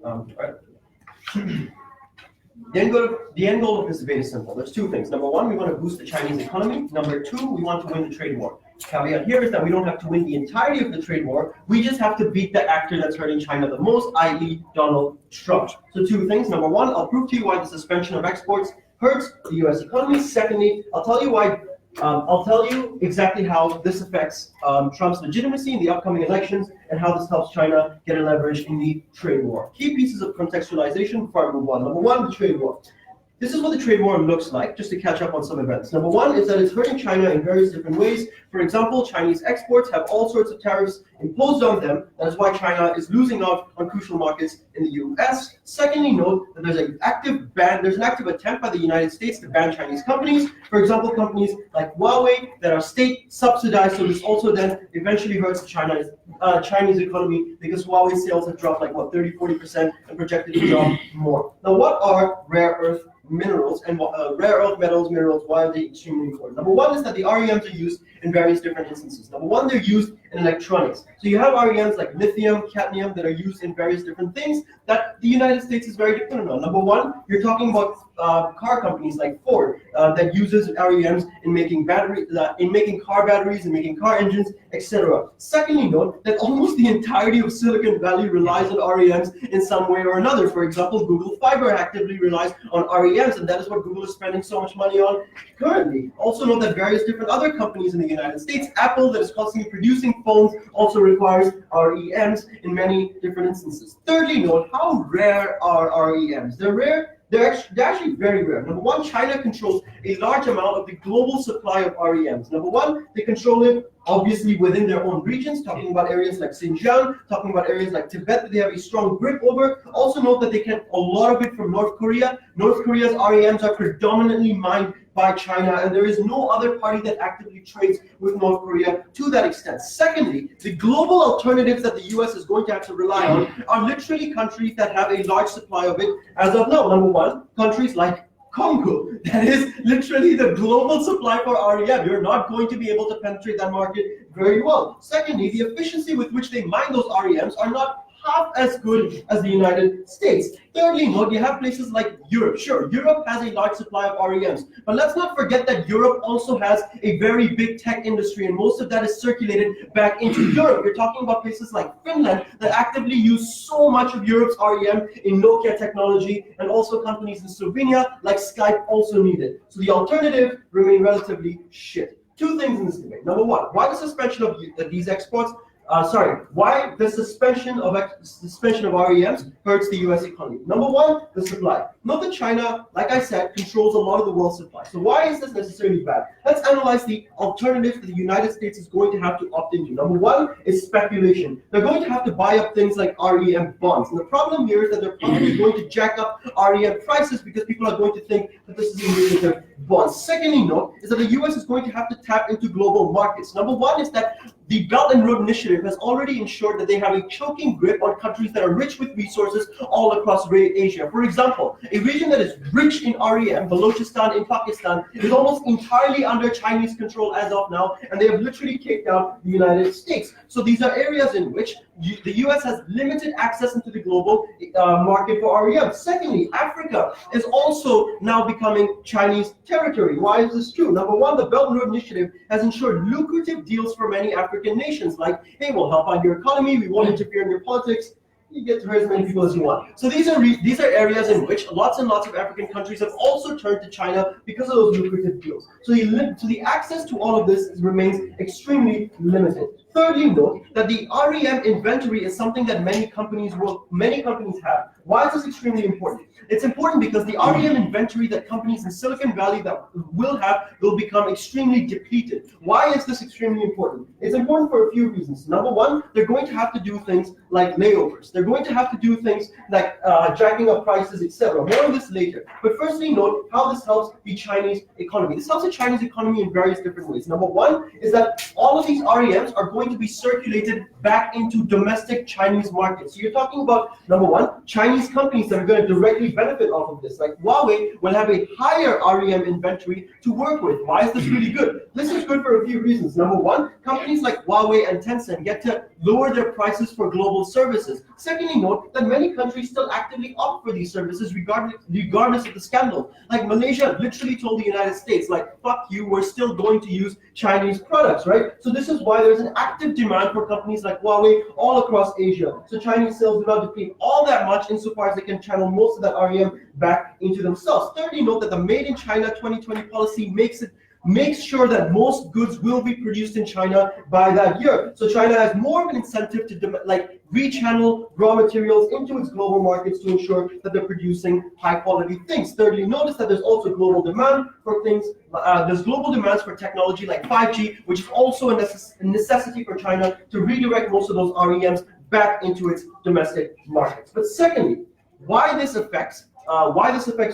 Right. The end goal of this debate is simple. There's two things. Number one, we want to boost the Chinese economy. Number two, we want to win the trade war. Caveat here is that we don't have to win the entirety of the trade war. We just have to beat the actor that's hurting China the most, i.e. Donald Trump. So two things. Number one, I'll prove to you why the suspension of exports hurts the U.S. economy. Secondly, I'll tell you exactly how this affects Trump's legitimacy in the upcoming elections and how this helps China get a leverage in the trade war. Key pieces of contextualization before I move on. Number one, the trade war. This is what the trade war looks like, just to catch up on some events. Number one is that it's hurting China in various different ways. For example, Chinese exports have all sorts of tariffs imposed on them. That is why China is losing out on crucial markets in the US. Secondly, note that there's an active attempt by the United States to ban Chinese companies. For example, companies like Huawei that are state subsidized. So this also then eventually hurts China's Chinese economy because Huawei sales have dropped like 30-40% and projected to drop more. Now, what are rare earth minerals and rare earth minerals, why are they extremely important? Number one is that the REMs are used in various different instances. Number one, they're used in electronics. So you have REMs like lithium, cadmium that are used in various different things that the United States is very dependent on. Number one, you're talking about car companies like Ford that uses REMs in making car batteries, and making car engines, etc. Secondly, note that almost the entirety of Silicon Valley relies on REMs in some way or another. For example, Google Fiber actively relies on REMs, and that is what Google is spending so much money on currently. Also note that various different other companies in the United States, Apple, that is constantly producing phones, also requires REMs in many different instances. Thirdly, note how rare are REMs. They're rare. They're actually very rare. Number one, China controls a large amount of the global supply of REMs. Number one, they control it obviously within their own regions, talking about areas like Xinjiang, talking about areas like Tibet that they have a strong grip over. Also note that they get a lot of it from North Korea. North Korea's REMs are predominantly mined by China, and there is no other party that actively trades with North Korea to that extent. Secondly, the global alternatives that the US is going to have to rely on are literally countries that have a large supply of it as of now. Number one, countries like Congo. That is literally the global supply for REM. You're not going to be able to penetrate that market very well. Secondly, the efficiency with which they mine those REMs are not half as good as the United States. Thirdly, note you have places like Europe. Sure, Europe has a large supply of REMs, but let's not forget that Europe also has a very big tech industry, and most of that is circulated back into Europe. You're talking about places like Finland that actively use so much of Europe's REM in Nokia technology, and also companies in Slovenia like Skype also need it. So the alternative remain relatively shit. Two things in this debate. Number one, why the suspension of these exports? Why the suspension of REMs hurts the U.S. economy? Number one, the supply. Note that China, like I said, controls a lot of the world's supply. So why is this necessarily bad? Let's analyze the alternatives that the United States is going to have to opt into. Number one is speculation. They're going to have to buy up things like REM bonds. And the problem here is that they're probably going to jack up REM prices because people are going to think that this is a lucrative bond. Secondly, note is that the U.S. is going to have to tap into global markets. Number one is that the Belt and Road Initiative has already ensured that they have a choking grip on countries that are rich with resources all across Asia. For example, a region that is rich in REM, Balochistan in Pakistan, is almost entirely under Chinese control as of now, and they have literally kicked out the United States. So these are areas in which the US has limited access into the global market for REM. Secondly, Africa is also now becoming Chinese territory. Why is this true? Number one, the Belt and Road Initiative has ensured lucrative deals for many African nations, like, hey, we'll help out your economy, we won't interfere in your politics, you get to hurt as many people as you want. So these are areas in which lots and lots of African countries have also turned to China because of those lucrative deals. So the access to all of this remains extremely limited. Thirdly, note that the REM inventory is something that many companies have. Why is this extremely important? It's important because the REM inventory that companies in Silicon Valley will become extremely depleted. Why is this extremely important? It's important for a few reasons. Number one, they're going to have to do things like layovers. They're going to have to do things like jacking up prices, etc. More on this later. But firstly, note how this helps the Chinese economy. This helps the Chinese economy in various different ways. Number one is that all of these REMs are going to be circulated back into domestic Chinese markets. So you're talking about, number one, China Chinese companies that are going to directly benefit off of this. Like Huawei will have a higher REM inventory to work with. Why is this really good? This is good for a few reasons. Number one, companies like Huawei and Tencent get to lower their prices for global services. Secondly, note that many countries still actively opt for these services regardless of the scandal. Like Malaysia literally told the United States, like, fuck you, we're still going to use Chinese products, right? So this is why there's an active demand for companies like Huawei all across Asia. So Chinese sales do not deplete all that much insofar as they can channel most of that REM back into themselves. Thirdly, note that the Made in China 2020 policy makes sure that most goods will be produced in China by that year. So China has more of an incentive to rechannel raw materials into its global markets to ensure that they're producing high quality things. Thirdly, notice that there's also global demand for things. There's global demands for technology like 5G, which is also a necessity for China to redirect most of those REMs back into its domestic markets. But secondly, why this affects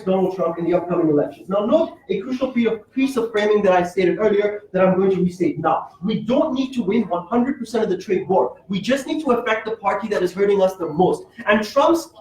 Donald Trump in the upcoming elections. Now note a crucial piece of framing that I stated earlier that I'm going to restate now. We don't need to win 100% of the trade war. We just need to affect the party that is hurting us the most. And Trump's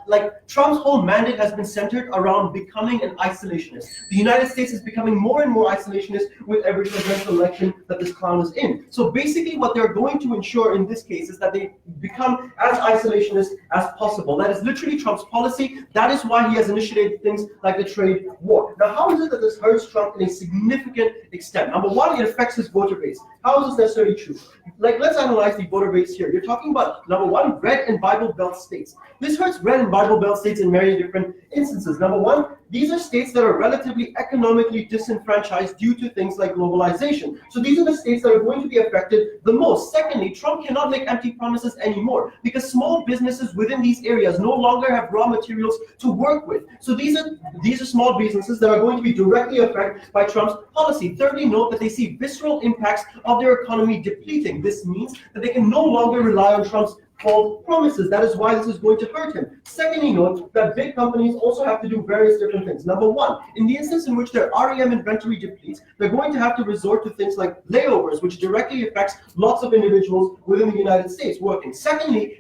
whole mandate has been centered around becoming an isolationist. The United States is becoming more and more isolationist with every presidential election that this clown is in. So basically what they're going to ensure in this case is that they become as isolationist as possible. That is literally Trump's policy. That is why he has initiated things like the trade war. Now, how is it that this hurts Trump in a significant extent? Number one, it affects his voter base. How is this necessarily true? Like, let's analyze the voter base here. You're talking about, number one, red and Bible Belt states. This hurts red and Bible Belt states in many different instances. Number one, these are states that are relatively economically disenfranchised due to things like globalization. So these are the states that are going to be affected the most. Secondly, Trump cannot make empty promises anymore because small businesses within these areas no longer have raw materials to work with. So these are small businesses that are going to be directly affected by Trump's policy. Thirdly, note that they see visceral impacts of their economy depleting. This means that they can no longer rely on Trump's false promises. That is why this is going to hurt him. Secondly, note that big companies also have to do various different things. Number one, in the instance in which their REM inventory depletes, they're going to have to resort to things like layovers, which directly affects lots of individuals within the United States working. Secondly,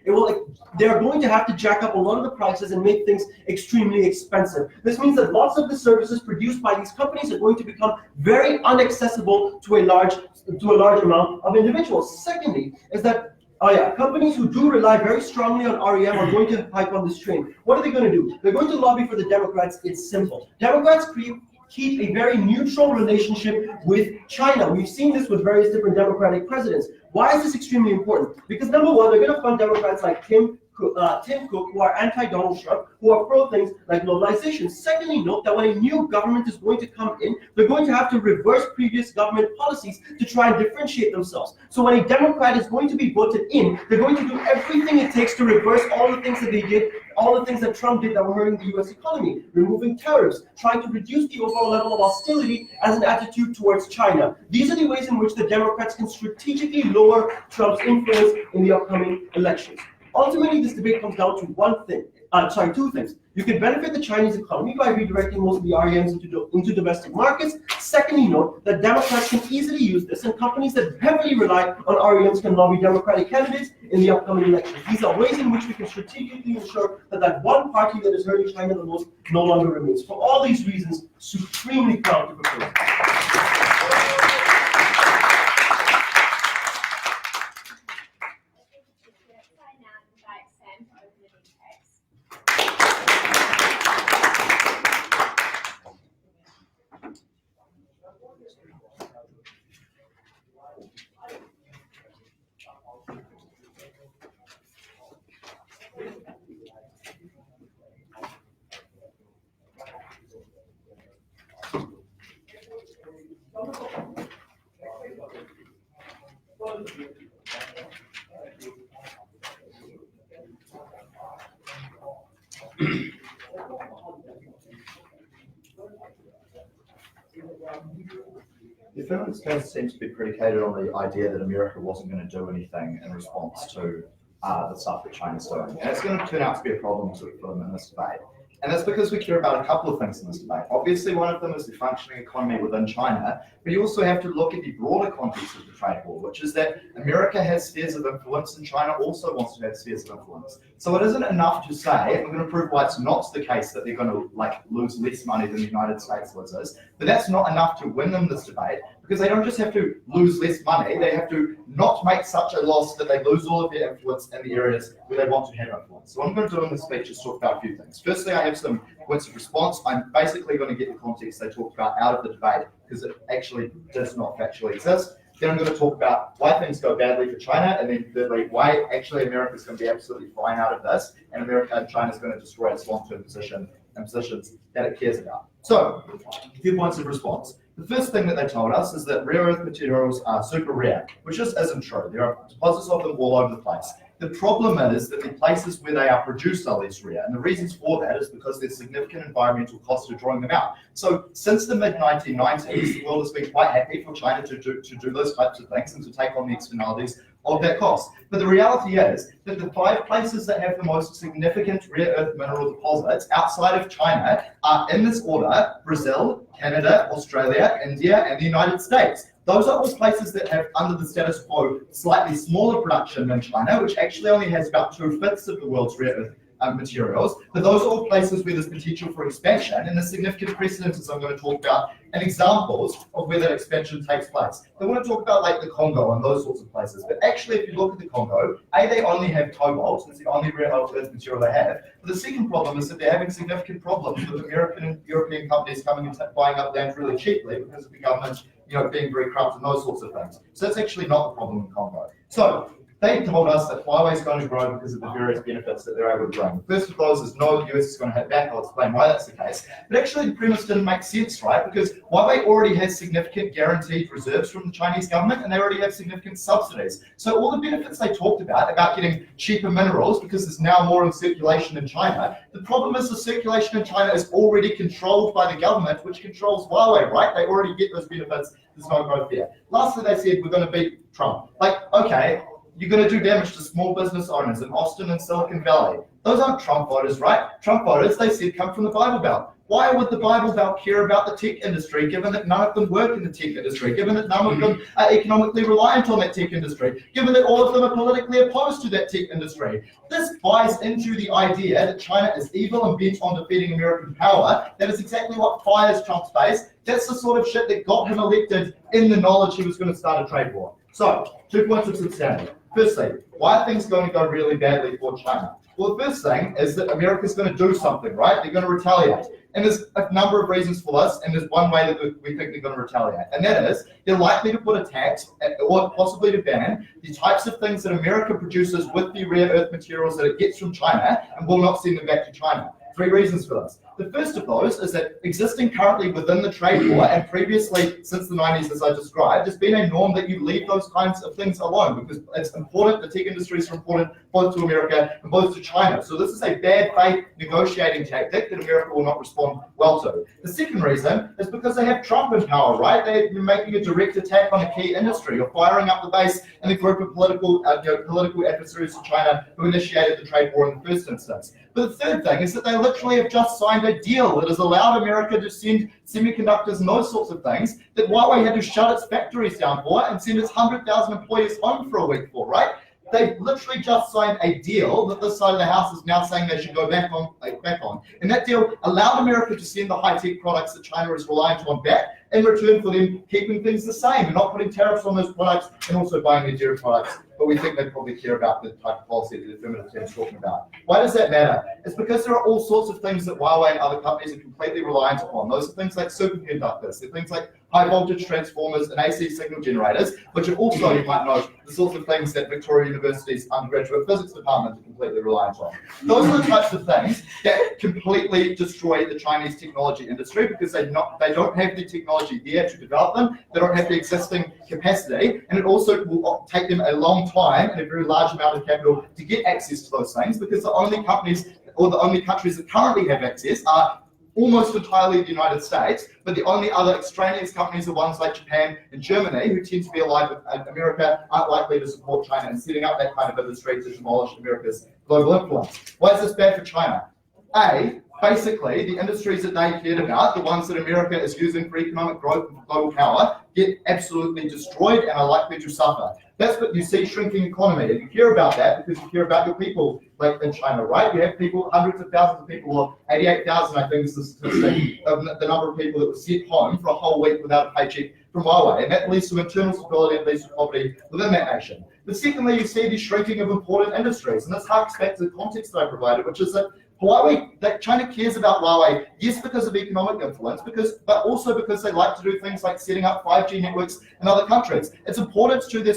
they're going to have to jack up a lot of the prices and make things extremely expensive. This means that lots of the services produced by these companies are going to become very inaccessible to a large amount of individuals. Secondly, is that companies who do rely very strongly on REM are going to hype on this train. What are they going to do? They're going to lobby for the Democrats. It's simple. Democrats keep a very neutral relationship with China. We've seen this with various different Democratic presidents. Why is this extremely important? Because number one, they're going to fund Democrats like Tim Cook, who are anti-Donald Trump, who are pro things like globalization. Secondly, note that when a new government is going to come in, they're going to have to reverse previous government policies to try and differentiate themselves. So when a Democrat is going to be voted in, they're going to do everything it takes to reverse all the things that they did, all the things that Trump did that were hurting the US economy, removing tariffs, trying to reduce the overall level of hostility as an attitude towards China. These are the ways in which the Democrats can strategically lower Trump's influence in the upcoming elections. Ultimately, this debate comes down to two things. You can benefit the Chinese economy by redirecting most of the REMs into domestic markets. Secondly, note that Democrats can easily use this, and companies that heavily rely on REMs can lobby Democratic candidates in the upcoming elections. These are ways in which we can strategically ensure that one party that is hurting China the most no longer remains. For all these reasons, supremely proud to propose. The affirming case seems to be predicated on the idea that America wasn't going to do anything in response to the stuff that China's doing. And it's going to turn out to be a problem to affirm in this debate. And that's because we care about a couple of things in this debate. Obviously, one of them is the functioning economy within China, but you also have to look at the broader context of the trade war, which is that America has spheres of influence and China also wants to have spheres of influence. So it isn't enough to say, and we're going to prove why it's not the case that they're going to lose less money than the United States loses, but that's not enough to win them this debate, because they don't just have to lose less money, they have to not make such a loss that they lose all of their influence in the areas where they want to have influence. So what I'm going to do in this speech is talk about a few things. Firstly, I have some points of response. I'm basically going to get the context they talked about out of the debate, because it actually does not factually exist. Then I'm going to talk about why things go badly for China, and then thirdly, why actually America is going to be absolutely fine out of this, and China is going to destroy its long-term position and positions that it cares about. So, a few points of response. The first thing that they told us is that rare earth materials are super rare, which just isn't true. There are deposits of them all over the place. The problem is that the places where they are produced are less rare, and the reasons for that is because there's significant environmental cost to drawing them out. So since the mid-1990s, the world has been quite happy for China to do those types of things and to take on the externalities of that cost. But the reality is that the 5 places that have the most significant rare earth mineral deposits outside of China are, in this order, Brazil, Canada, Australia, India, and the United States. Those are all places that have, under the status quo, slightly smaller production than China, which actually only has about 2/5 of the world's rare earth materials. But those are all places where there's potential for expansion, and there's significant precedents I'm going to talk about and examples of where that expansion takes place. They want to talk about like the Congo and those sorts of places, but actually if you look at the Congo, they only have cobalt, it's the only rare earth material they have. But the second problem is that they're having significant problems with American and European companies coming and buying up land really cheaply because of the government being very corrupt and those sorts of things. So that's actually not the problem in Congo. So they told us that Huawei is going to grow because of the various benefits that they're able to bring. The first of those is no, the US is going to hit back. I'll explain why that's the case. But actually the premise didn't make sense, right? Because Huawei already has significant guaranteed reserves from the Chinese government, and they already have significant subsidies. So all the benefits they talked about getting cheaper minerals because there's now more in circulation in China, the problem is the circulation in China is already controlled by the government, which controls Huawei, right? They already get those benefits. There's no growth there. Lastly, they said we're going to beat Trump. Okay, you're going to do damage to small business owners in Austin and Silicon Valley. Those aren't Trump voters, right? Trump voters, they said, come from the Bible Belt. Why would the Bible Belt care about the tech industry, given that none of them work in the tech industry, given that none of them are economically reliant on that tech industry, given that all of them are politically opposed to that tech industry? This buys into the idea that China is evil and bent on defeating American power. That is exactly what fires Trump's face. That's the sort of shit that got him elected in the knowledge he was going to start a trade war. So, 2 points of substantive. Firstly, why are things going to go really badly for China? Well, the first thing is that America's going to do something, right? They're going to retaliate. And there's a number of reasons for this, and there's one way that we think they're going to retaliate. And that is, they're likely to put a tax, or possibly to ban, the types of things that America produces with the rare earth materials that it gets from China, and will not send them back to China. 3 reasons for this. The first of those is that existing currently within the trade war, and previously since the 90s, as I described, there's been a norm that you leave those kinds of things alone because it's important, the tech industries are important both to America and both to China. So this is a bad faith negotiating tactic that America will not respond well to. The second reason is because they have Trump in power, right? They're making a direct attack on a key industry, or firing up the base and the group of political adversaries to China who initiated the trade war in the first instance. But the third thing is that they literally have just signed a deal that has allowed America to send semiconductors and those sorts of things that Huawei had to shut its factories down for and send its 100,000 employees home for a week for, right? They literally just signed a deal that this side of the house is now saying they should go back on. And that deal allowed America to send the high-tech products that China is reliant on back in return for them keeping things the same and not putting tariffs on those products and also buying their dairy products. But we think they probably care about the type of policy that the affirmative team is talking about. Why does that matter? It's because there are all sorts of things that Huawei and other companies are completely reliant upon. Those are things like superconductors, they're things like high voltage transformers and AC signal generators, which are also, you might know, the sorts of things that Victoria University's undergraduate physics department are completely reliant on. Those are the types of things that completely destroy the Chinese technology industry because they don't have the technology there to develop them, they don't have the existing capacity, and it also will take them a long time and a very large amount of capital to get access to those things because the only companies or the only countries that currently have access are almost entirely the United States, but the only other extraneous companies are ones like Japan and Germany, who tend to be aligned with America, aren't likely to support China in setting up that kind of industry to demolish America's global influence. Why is this bad for China? A, basically the industries that they cared about, the ones that America is using for economic growth and global power, get absolutely destroyed and are likely to suffer. That's what you see, shrinking economy. And you hear about that because you hear about your people, like in China, right? You have people, hundreds of thousands of people, or 88,000, I think is the statistic, of the number of people that were sent home for a whole week without a paycheck from Huawei. And that leads to internal stability and leads to poverty within that nation. But secondly, you see the shrinking of important industries. And this harks back to the context that I provided, which is that Huawei, that China cares about Huawei, yes, because of economic influence, but also because they like to do things like setting up 5G networks in other countries. It's important to their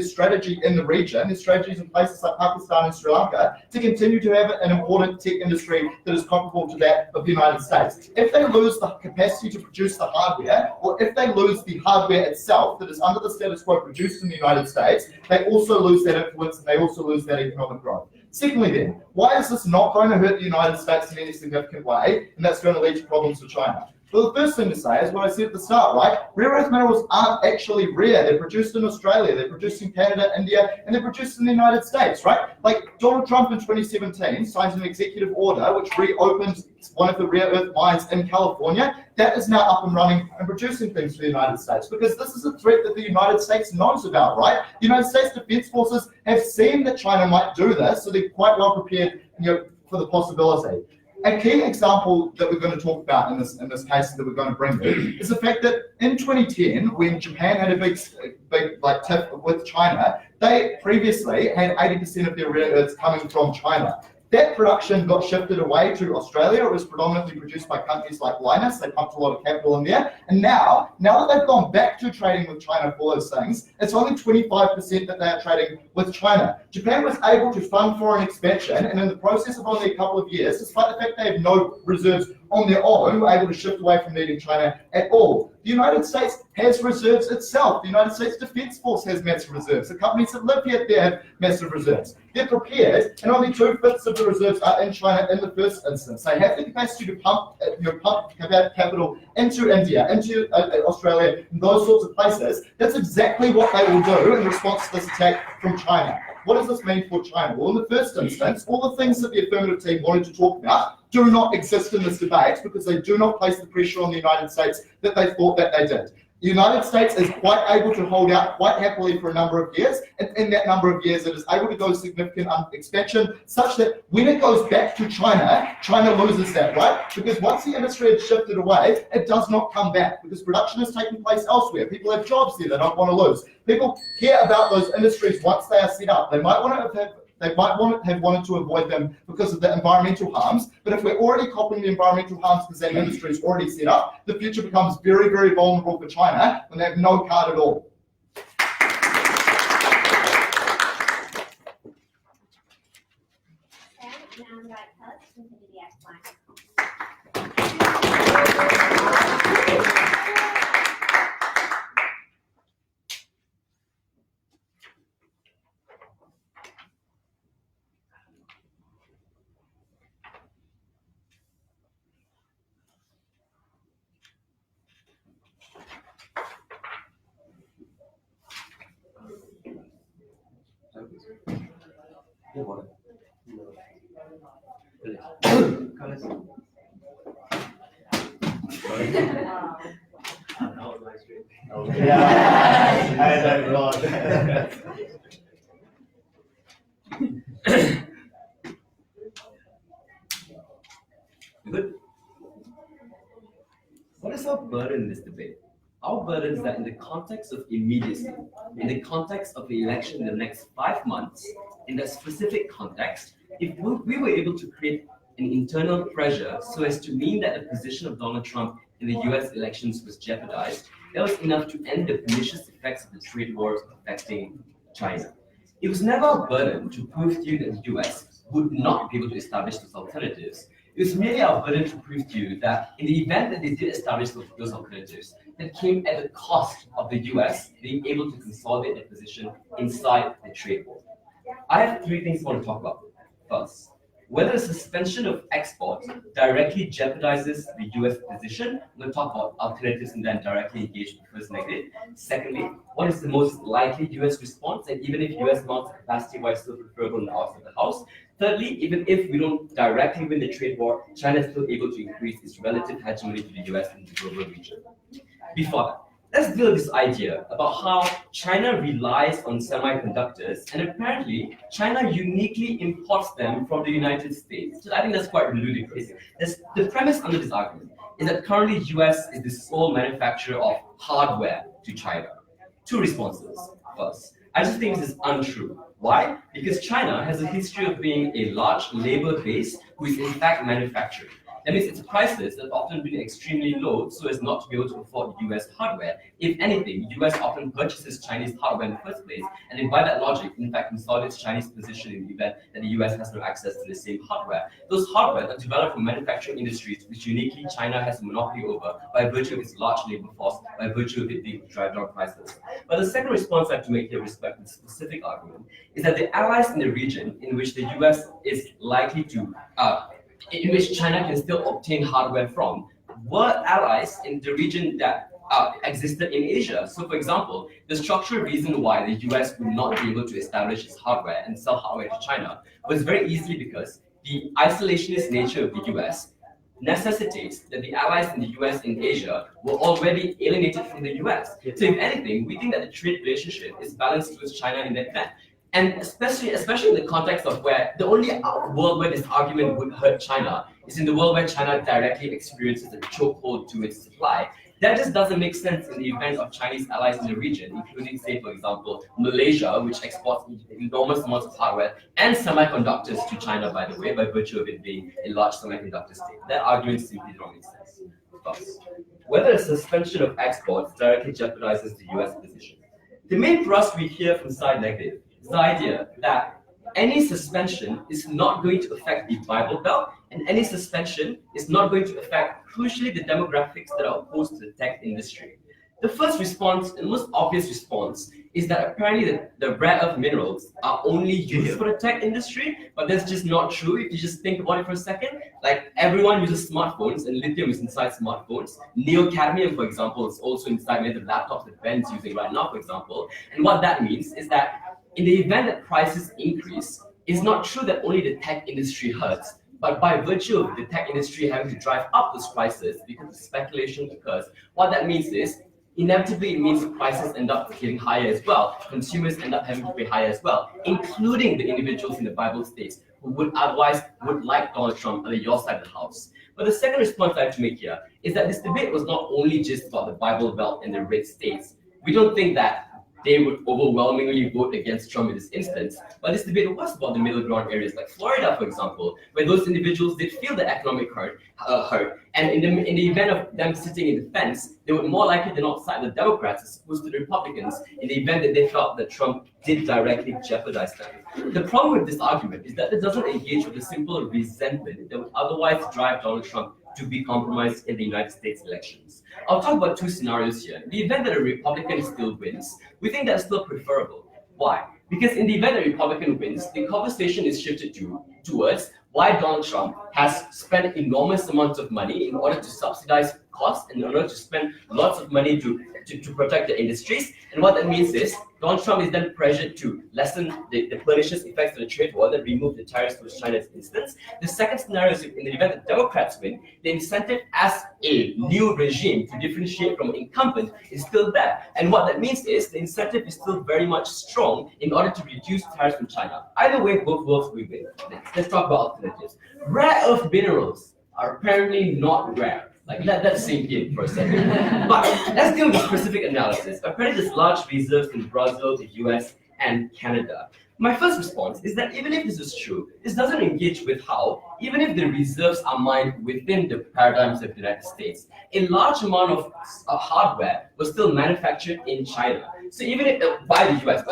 strategy in the region, their strategies in places like Pakistan and Sri Lanka, to continue to have an important tech industry that is comparable to that of the United States. If they lose the capacity to produce the hardware, or if they lose the hardware itself that is under the status quo produced in the United States, they also lose that influence and they also lose that economic growth. Secondly then, why is this not going to hurt the United States in any significant way, and that's going to lead to problems for China? Well, the first thing to say is what I said at the start, right? Rare earth minerals aren't actually rare. They're produced in Australia, they're produced in Canada, India, and they're produced in the United States, right? Like Donald Trump in 2017 signs an executive order which reopened one of the rare earth mines in California. That is now up and running and producing things for the United States, because this is a threat that the United States knows about, right? The United States Defense Forces have seen that China might do this, so they're quite well prepared, for the possibility. A key example that we're going to talk about in this case that we're going to bring in is the fact that in 2010, when Japan had a big tiff with China, they previously had 80% of their rare earths coming from China. That production got shifted away to Australia. It was predominantly produced by companies like Linus. They pumped a lot of capital in there. And now that they've gone back to trading with China for those things, it's only 25% that they are trading with China. Japan was able to fund foreign expansion, and in the process of only a couple of years, despite the fact they have no reserves on their own, were able to shift away from needing China at all. The United States has reserves itself. The United States Defense Force has massive reserves. The companies that live here there have massive reserves. They're prepared, and only 2/5 of the reserves are in China in the first instance. They have the capacity to pump capital into India, into Australia, and those sorts of places. That's exactly what they will do in response to this attack from China. What does this mean for China? Well, in the first instance, all the things that the affirmative team wanted to talk about do not exist in this debate because they do not place the pressure on the United States that they thought that they did. The United States is quite able to hold out quite happily for a number of years, and in that number of years it is able to go significant expansion such that when it goes back to China, China loses that, right? Because once the industry had shifted away, it does not come back because production is taking place elsewhere. People have jobs there they don't want to lose. People care about those industries once they are set up. They might have wanted to avoid them because of the environmental harms, but if we're already copying the environmental harms because that industry is already set up, the future becomes very, very vulnerable for China when they have no card at all. Good. What is our burden in this debate? Our burden is that in the context of immediacy, in the context of the election in the next 5 months, in that specific context, if we were able to create an internal pressure so as to mean that the position of Donald Trump in the US elections was jeopardized, that was enough to end the pernicious effects of the trade wars affecting China. It was never a burden to prove to you that the US would not be able to establish those alternatives. It was merely our burden to prove to you that in the event that they did establish those alternatives, that came at the cost of the US being able to consolidate their position inside the trade war. I have 3 things I want to talk about. First, whether the suspension of exports directly jeopardizes the US position. I'm going to talk about alternatives and then directly engage with the first negative. Secondly, what is the most likely US response? And even if US mounts the capacity, why it's still preferable in the outside of the house. Thirdly, even if we don't directly win the trade war, China is still able to increase its relative hegemony to the US in the global region. Before that, let's deal with this idea about how China relies on semiconductors and apparently China uniquely imports them from the United States. So I think that's quite ludicrous. The premise under this argument is that currently US is the sole manufacturer of hardware to China. Two responses. First, I just think this is untrue. Why? Because China has a history of being a large labor base who is in fact manufacturing. That means its prices have often been extremely low so as not to be able to afford US hardware. If anything, US often purchases Chinese hardware in the first place, and then by that logic, in fact, consolidates Chinese position in the event that the US has no access to the same hardware. Those hardware are developed from manufacturing industries which uniquely China has a monopoly over by virtue of its large labor force, by virtue of it being drive down prices. But the second response I have to make here with respect to the specific argument is that the allies in the region in which the US is likely to in which China can still obtain hardware from, were allies in the region that existed in Asia. So, for example, the structural reason why the US would not be able to establish its hardware and sell hardware to China was very easily because the isolationist nature of the US necessitates that the allies in the US in Asia were already alienated from the US. So, if anything, we think that the trade relationship is balanced towards China in that event. And especially in the context of where the only world where this argument would hurt China is in the world where China directly experiences a chokehold to its supply. That just doesn't make sense in the event of Chinese allies in the region, including, say, for example, Malaysia, which exports enormous amounts of hardware and semiconductors to China, by the way, by virtue of it being a large semiconductor state. That argument simply doesn't make sense. Thus, whether a suspension of exports directly jeopardizes the US position. The main thrust we hear from side negative is the idea that any suspension is not going to affect the Bible Belt, and any suspension is not going to affect, crucially, the demographics that are opposed to the tech industry. The first response, and most obvious response, is that apparently the rare earth minerals are only used for the tech industry, but that's just not true. If you just think about it for a second, like everyone uses smartphones, and lithium is inside smartphones. Neocadmium, for example, is also inside many of the laptops that Ben's using right now, for example. And what that means is that in the event that prices increase, it's not true that only the tech industry hurts, but by virtue of the tech industry having to drive up those prices because the speculation occurs, what that means is, inevitably it means prices end up getting higher as well. Consumers end up having to pay higher as well, including the individuals in the Bible states who would like Donald Trump on your side of the house. But the second response I have to make here is that this debate was not only just about the Bible Belt and the red states. We don't think that they would overwhelmingly vote against Trump in this instance. But this debate was about the middle ground areas like Florida, for example, where those individuals did feel the economic hurt. And in the event of them sitting in the fence, they would more likely than not side the Democrats as opposed to the Republicans in the event that they felt that Trump did directly jeopardize them. The problem with this argument is that it doesn't engage with the simple resentment that would otherwise drive Donald Trump to be compromised in the United States elections. I'll talk about two scenarios here. In the event that a Republican still wins, we think that's still preferable. Why? Because in the event that a Republican wins, the conversation is shifted towards why Donald Trump has spent enormous amounts of money in order to subsidize costs and in order to spend lots of money to protect the industries. And what that means is Donald Trump is then pressured to lessen the pernicious effects of the trade war that remove the tariffs towards China's instance. The second scenario is in the event that Democrats win, the incentive as a new regime to differentiate from incumbent is still there. And what that means is the incentive is still very much strong in order to reduce tariffs from China. Either way, both worlds will win. Let's talk about alternatives. Rare earth minerals are apparently not rare. Like, let that sink in for a second. But let's deal with specific analysis. Apparently, there's large reserves in Brazil, the US, and Canada. My first response is that even if this is true, this doesn't engage with how, even if the reserves are mined within the paradigms of the United States, a large amount of hardware was still manufactured in China. So even if, by the US,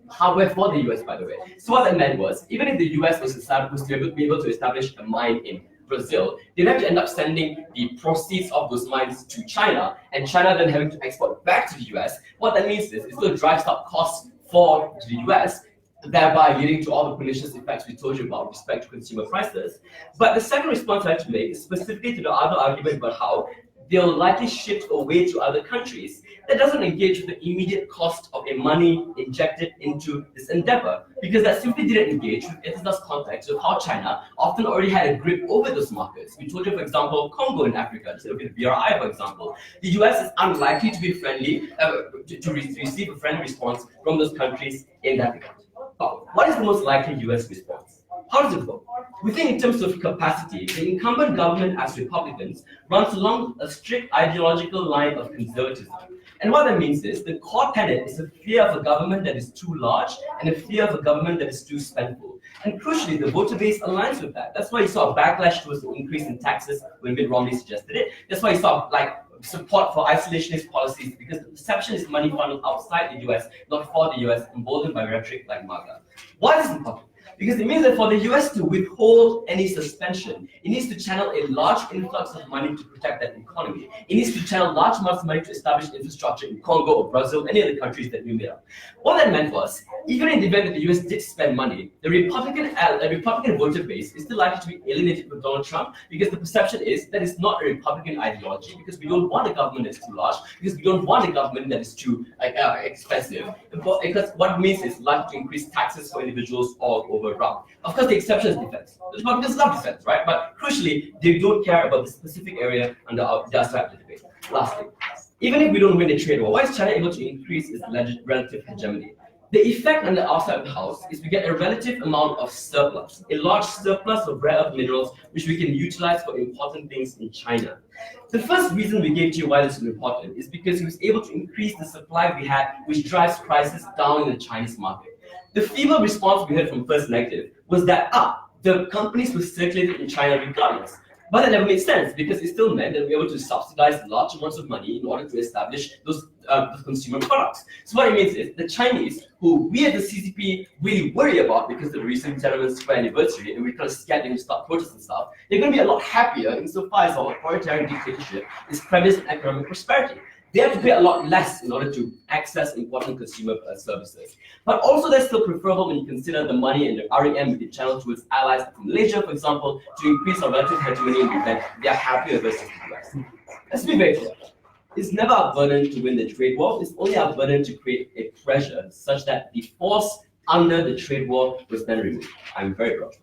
hardware for the US, by the way. So what that meant was, even if the US was to be able to establish a mine in Brazil, they'd have to end up sending the proceeds of those mines to China, and China then having to export back to the US. What that means is it still drives up costs for the US, thereby leading to all the pernicious effects we told you about with respect to consumer prices. But the second response I have to make is specifically to the other argument about how they'll likely shift away to other countries that doesn't engage with the immediate cost of a money injected into this endeavor, because that simply didn't engage with Ethical's context of how China often already had a grip over those markets. We told you, for example, Congo in Africa, just look at BRI, for example. The US is unlikely to be friendly, to receive a friendly response from those countries in that regard. But what is the most likely US response? How does it go? We think in terms of capacity, the incumbent government as Republicans runs along a strict ideological line of conservatism. And what that means is the core tenet is a fear of a government that is too large and a fear of a government that is too spendful. And crucially, the voter base aligns with that. That's why you saw a backlash towards the increase in taxes when Mitt Romney suggested it. That's why you saw support for isolationist policies, because the perception is money funneled outside the US, not for the US, emboldened by rhetoric like MAGA. Why is this important? Because it means that for the US to withhold any suspension, it needs to channel a large influx of money to protect that economy. It needs to channel large amounts of money to establish infrastructure in Congo or Brazil, any other countries that we made up. What that meant was, even in the event that the US did spend money, the Republican voter base is still likely to be alienated with Donald Trump, because the perception is that it's not a Republican ideology, because we don't want a government that's too large, because we don't want a government that is too expensive. Because what it means is likely to increase taxes for individuals all over. Of course, the exception is defense. The Republicans love defense, right? But crucially, they don't care about the specific area under their side of the debate. Lastly, even if we don't win the trade war, why is China able to increase its relative hegemony? The effect on the outside of the house is we get a relative amount of surplus, a large surplus of rare earth minerals, which we can utilize for important things in China. The first reason we gave to you why this is important is because he was able to increase the supply we had, which drives prices down in the Chinese market. The feeble response we heard from First Negative was that the companies were circulated in China regardless. But that never made sense, because it still meant that we were able to subsidize large amounts of money in order to establish those consumer products. So what it means is the Chinese, who we at the CCP really worry about because of the recent Tiananmen Square anniversary, and we're kind of scared they're going to start protests and stuff, they're going to be a lot happier insofar as our authoritarian dictatorship is premised on economic prosperity. They have to pay a lot less in order to access important consumer services. But also that's still preferable when you consider the money and the REM we can channel towards allies from Malaysia, for example, to increase our relative hegemony in the event they are happier versus the US. Let's be very clear. It's never our burden to win the trade war. It's only our burden to create a pressure such that the force under the trade war was then removed. I'm very proud.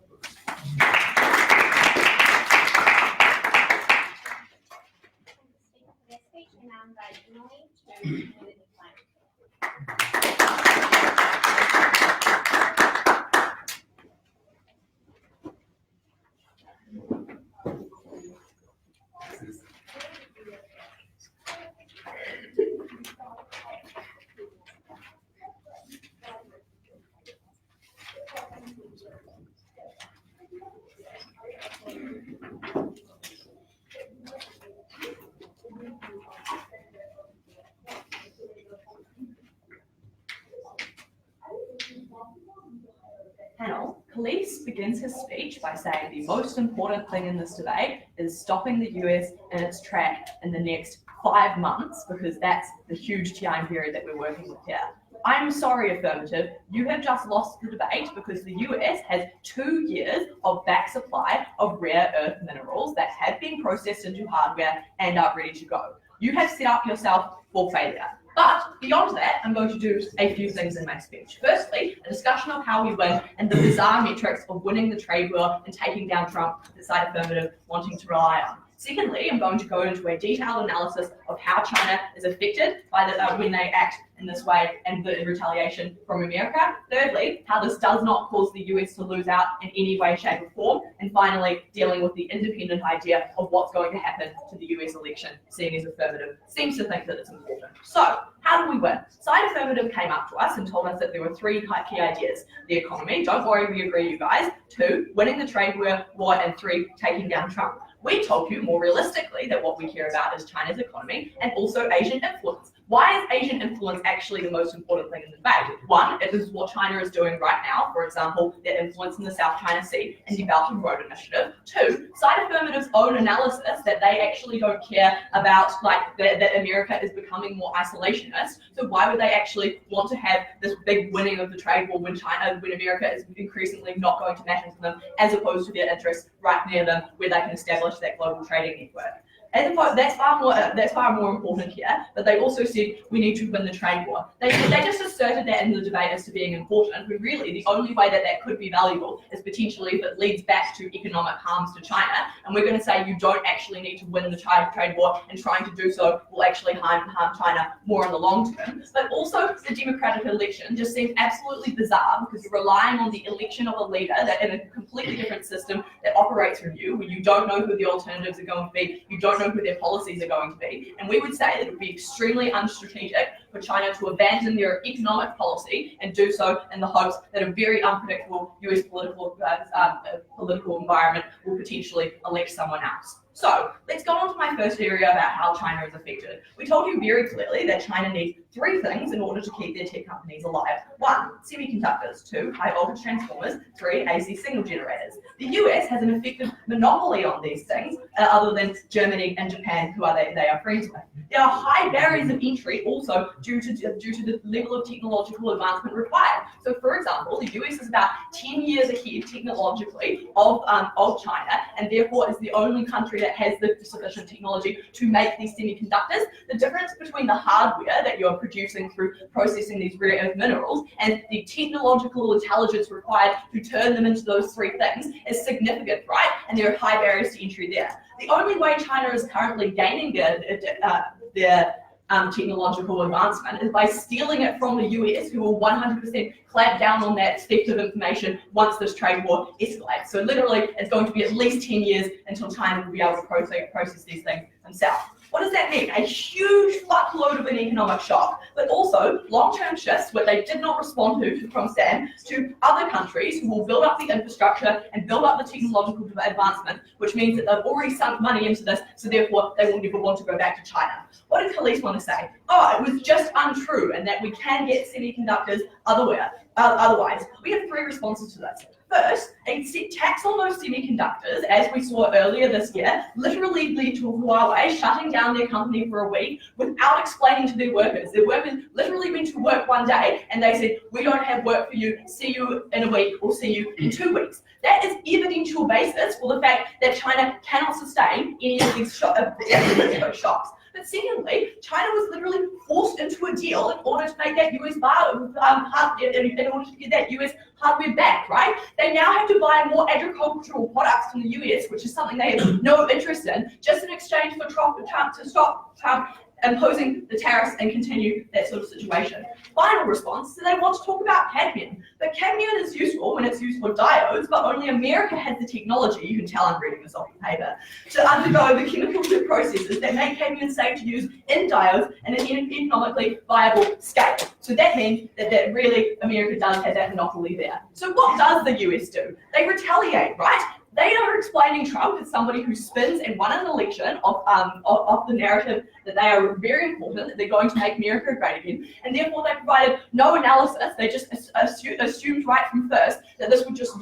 Panel, Khalees begins his speech by saying the most important thing in this debate is stopping the US in its track in the next 5 months, because that's the huge time period that we're working with here. I'm sorry, Affirmative, you have just lost the debate because the US has 2 years of back supply of rare earth minerals that have been processed into hardware and are ready to go. You have set up yourself for failure. But beyond that, I'm going to do a few things in my speech. Firstly, a discussion of how we win and the bizarre metrics of winning the trade war and taking down Trump that side Affirmative wanting to rely on. Secondly, I'm going to go into a detailed analysis of how China is affected by when they act in this way and the retaliation from America. Thirdly, how this does not cause the US to lose out in any way, shape or form. And finally, dealing with the independent idea of what's going to happen to the US election, seeing as Affirmative seems to think that it's important. So, how do we win? Side Affirmative came up to us and told us that there were 3 key ideas. The economy, don't worry, we agree you guys. 2, winning the trade war, and 3, taking down Trump. We told you more realistically that what we care about is China's economy and also Asian influence. Why is Asian influence actually the most important thing in the debate? 1, it is what China is doing right now. For example, their influence in the South China Sea and the Belt and Road Initiative. 2, Side Affirmative's own analysis that they actually don't care about that America is becoming more isolationist. So why would they actually want to have this big winning of the trade war when America is increasingly not going to matter to them, as opposed to their interests right near them where they can establish that global trading network? That's far more important here. But they also said we need to win the trade war. They just asserted that in the debate as to being important. But really, the only way that could be valuable is potentially if it leads back to economic harms to China. And we're going to say you don't actually need to win the trade war, and trying to do so will actually harm China more in the long term. But also, the democratic election just seems absolutely bizarre because you're relying on the election of a leader that in a completely different system that operates from you, where you don't know who the alternatives are going to be, you don't know who their policies are going to be. And we would say that it would be extremely unstrategic for China to abandon their economic policy and do so in the hopes that a very unpredictable US political environment will potentially elect someone else. So let's go on to my first area about how China is affected. We told you very clearly that China needs 3 things in order to keep their tech companies alive. 1, semiconductors. 2, high voltage transformers. 3, AC signal generators. The US has an effective monopoly on these things, other than Germany and Japan, who they are friends with. There are high barriers of entry also due to the level of technological advancement required. So for example, the US is about 10 years ahead technologically of China, and therefore is the only country that has the sufficient technology to make these semiconductors. The difference between the hardware that you're producing through processing these rare earth minerals and the technological intelligence required to turn them into those 3 things is significant, right? And there are high barriers to entry there. The only way China is currently gaining their technological advancement is by stealing it from the US, who will 100% clamp down on that theft of information once this trade war escalates. So literally, it's going to be at least 10 years until China will be able to process these things themselves. What does that mean? A huge fuckload of an economic shock, but also long-term shifts where they did not respond from SAM to other countries who will build up the infrastructure and build up the technological advancement, which means that they've already sunk money into this, so therefore they will never want to go back to China. What did Khalees want to say? Oh, it was just untrue and that we can get semiconductors otherwise. We have 3 responses to this. First, a tax on those semiconductors, as we saw earlier this year, literally led to Huawei shutting down their company for a week without explaining to their workers. Their workers literally went to work one day and they said, we don't have work for you, see you in a week or see you in 2 weeks. That is evidential basis for the fact that China cannot sustain any of these shocks. But secondly, China was literally forced into a deal in order to make that US in order to get that US hardware back, right? They now have to buy more agricultural products from the US, which is something they have no interest in, just in exchange for Trump to stop Trump imposing the tariffs and continue that sort of situation. Final response, so they want to talk about cadmium. But cadmium is useful when it's used for diodes, but only America has the technology, you can tell I'm reading this off the paper, to undergo the chemical processes that make cadmium safe to use in diodes and an economically viable scale. So that means that really America does have that monopoly there. So what does the US do? They retaliate, right? They are explaining Trump as somebody who spins and won an election of the narrative that they are very important, that they're going to make America great again, and therefore they provided no analysis. They just assumed right from first that this would just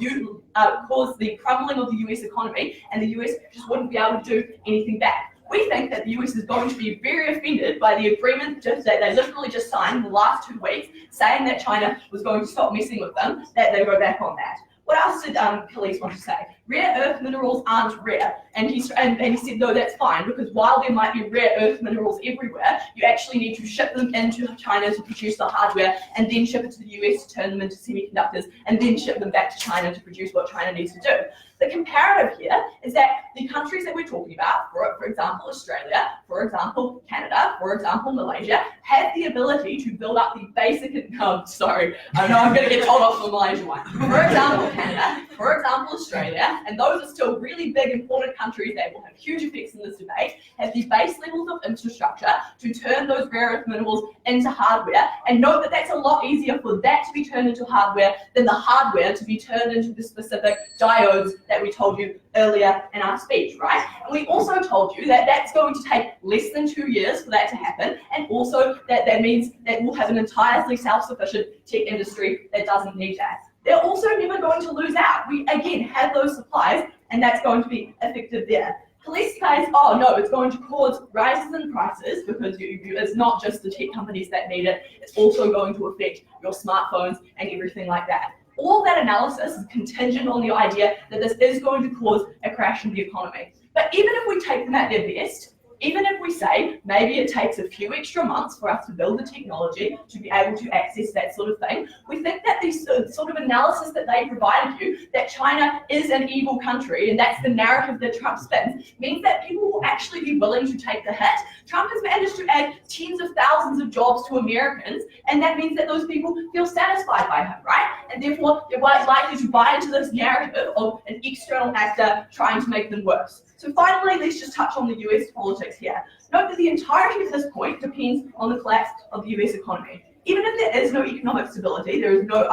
cause the crumbling of the US economy, and the US just wouldn't be able to do anything back. We think that the US is going to be very offended by the agreement that they literally just signed in the last 2 weeks, saying that China was going to stop messing with them, that they go back on that. What else did Khalees want to say? Rare earth minerals aren't rare. And he said, no, that's fine, because while there might be rare earth minerals everywhere, you actually need to ship them into China to produce the hardware, and then ship it to the US to turn them into semiconductors, and then ship them back to China to produce what China needs to do. The comparative here is that the countries that we're talking about, for example, Australia, for example, Canada, for example, Malaysia, have the ability to build up the basic, I know I'm going to get told off for the Malaysia one. For example, Canada, for example, Australia, and those are still really big, important countries that will have huge effects in this debate, have the base levels of infrastructure to turn those rare earth minerals into hardware, and note that that's a lot easier for that to be turned into hardware than the hardware to be turned into the specific diodes that we told you earlier in our speech, right? And we also told you that that's going to take less than 2 years for that to happen, and also that means that we'll have an entirely self-sufficient tech industry that doesn't need that. They're also never going to lose out. We, again, have those supplies, and that's going to be effective there. Khalees says, oh no, it's going to cause rises in prices because it's not just the tech companies that need it, it's also going to affect your smartphones and everything like that. All that analysis is contingent on the idea that this is going to cause a crash in the economy. But even if we take them at their best, Even if we say maybe it takes a few extra months for us to build the technology to be able to access that sort of thing, we think that this sort of analysis that they provided you, that China is an evil country and that's the narrative that Trump spins, means that people will actually be willing to take the hit. Trump has managed to add tens of thousands of jobs to Americans, and that means that those people feel satisfied by him, right? And therefore, they're likely to buy into this narrative of an external actor trying to make them worse. So finally, let's just touch on the US politics here. Note that the entirety of this point depends on the collapse of the US economy. Even if there is no economic stability, there is no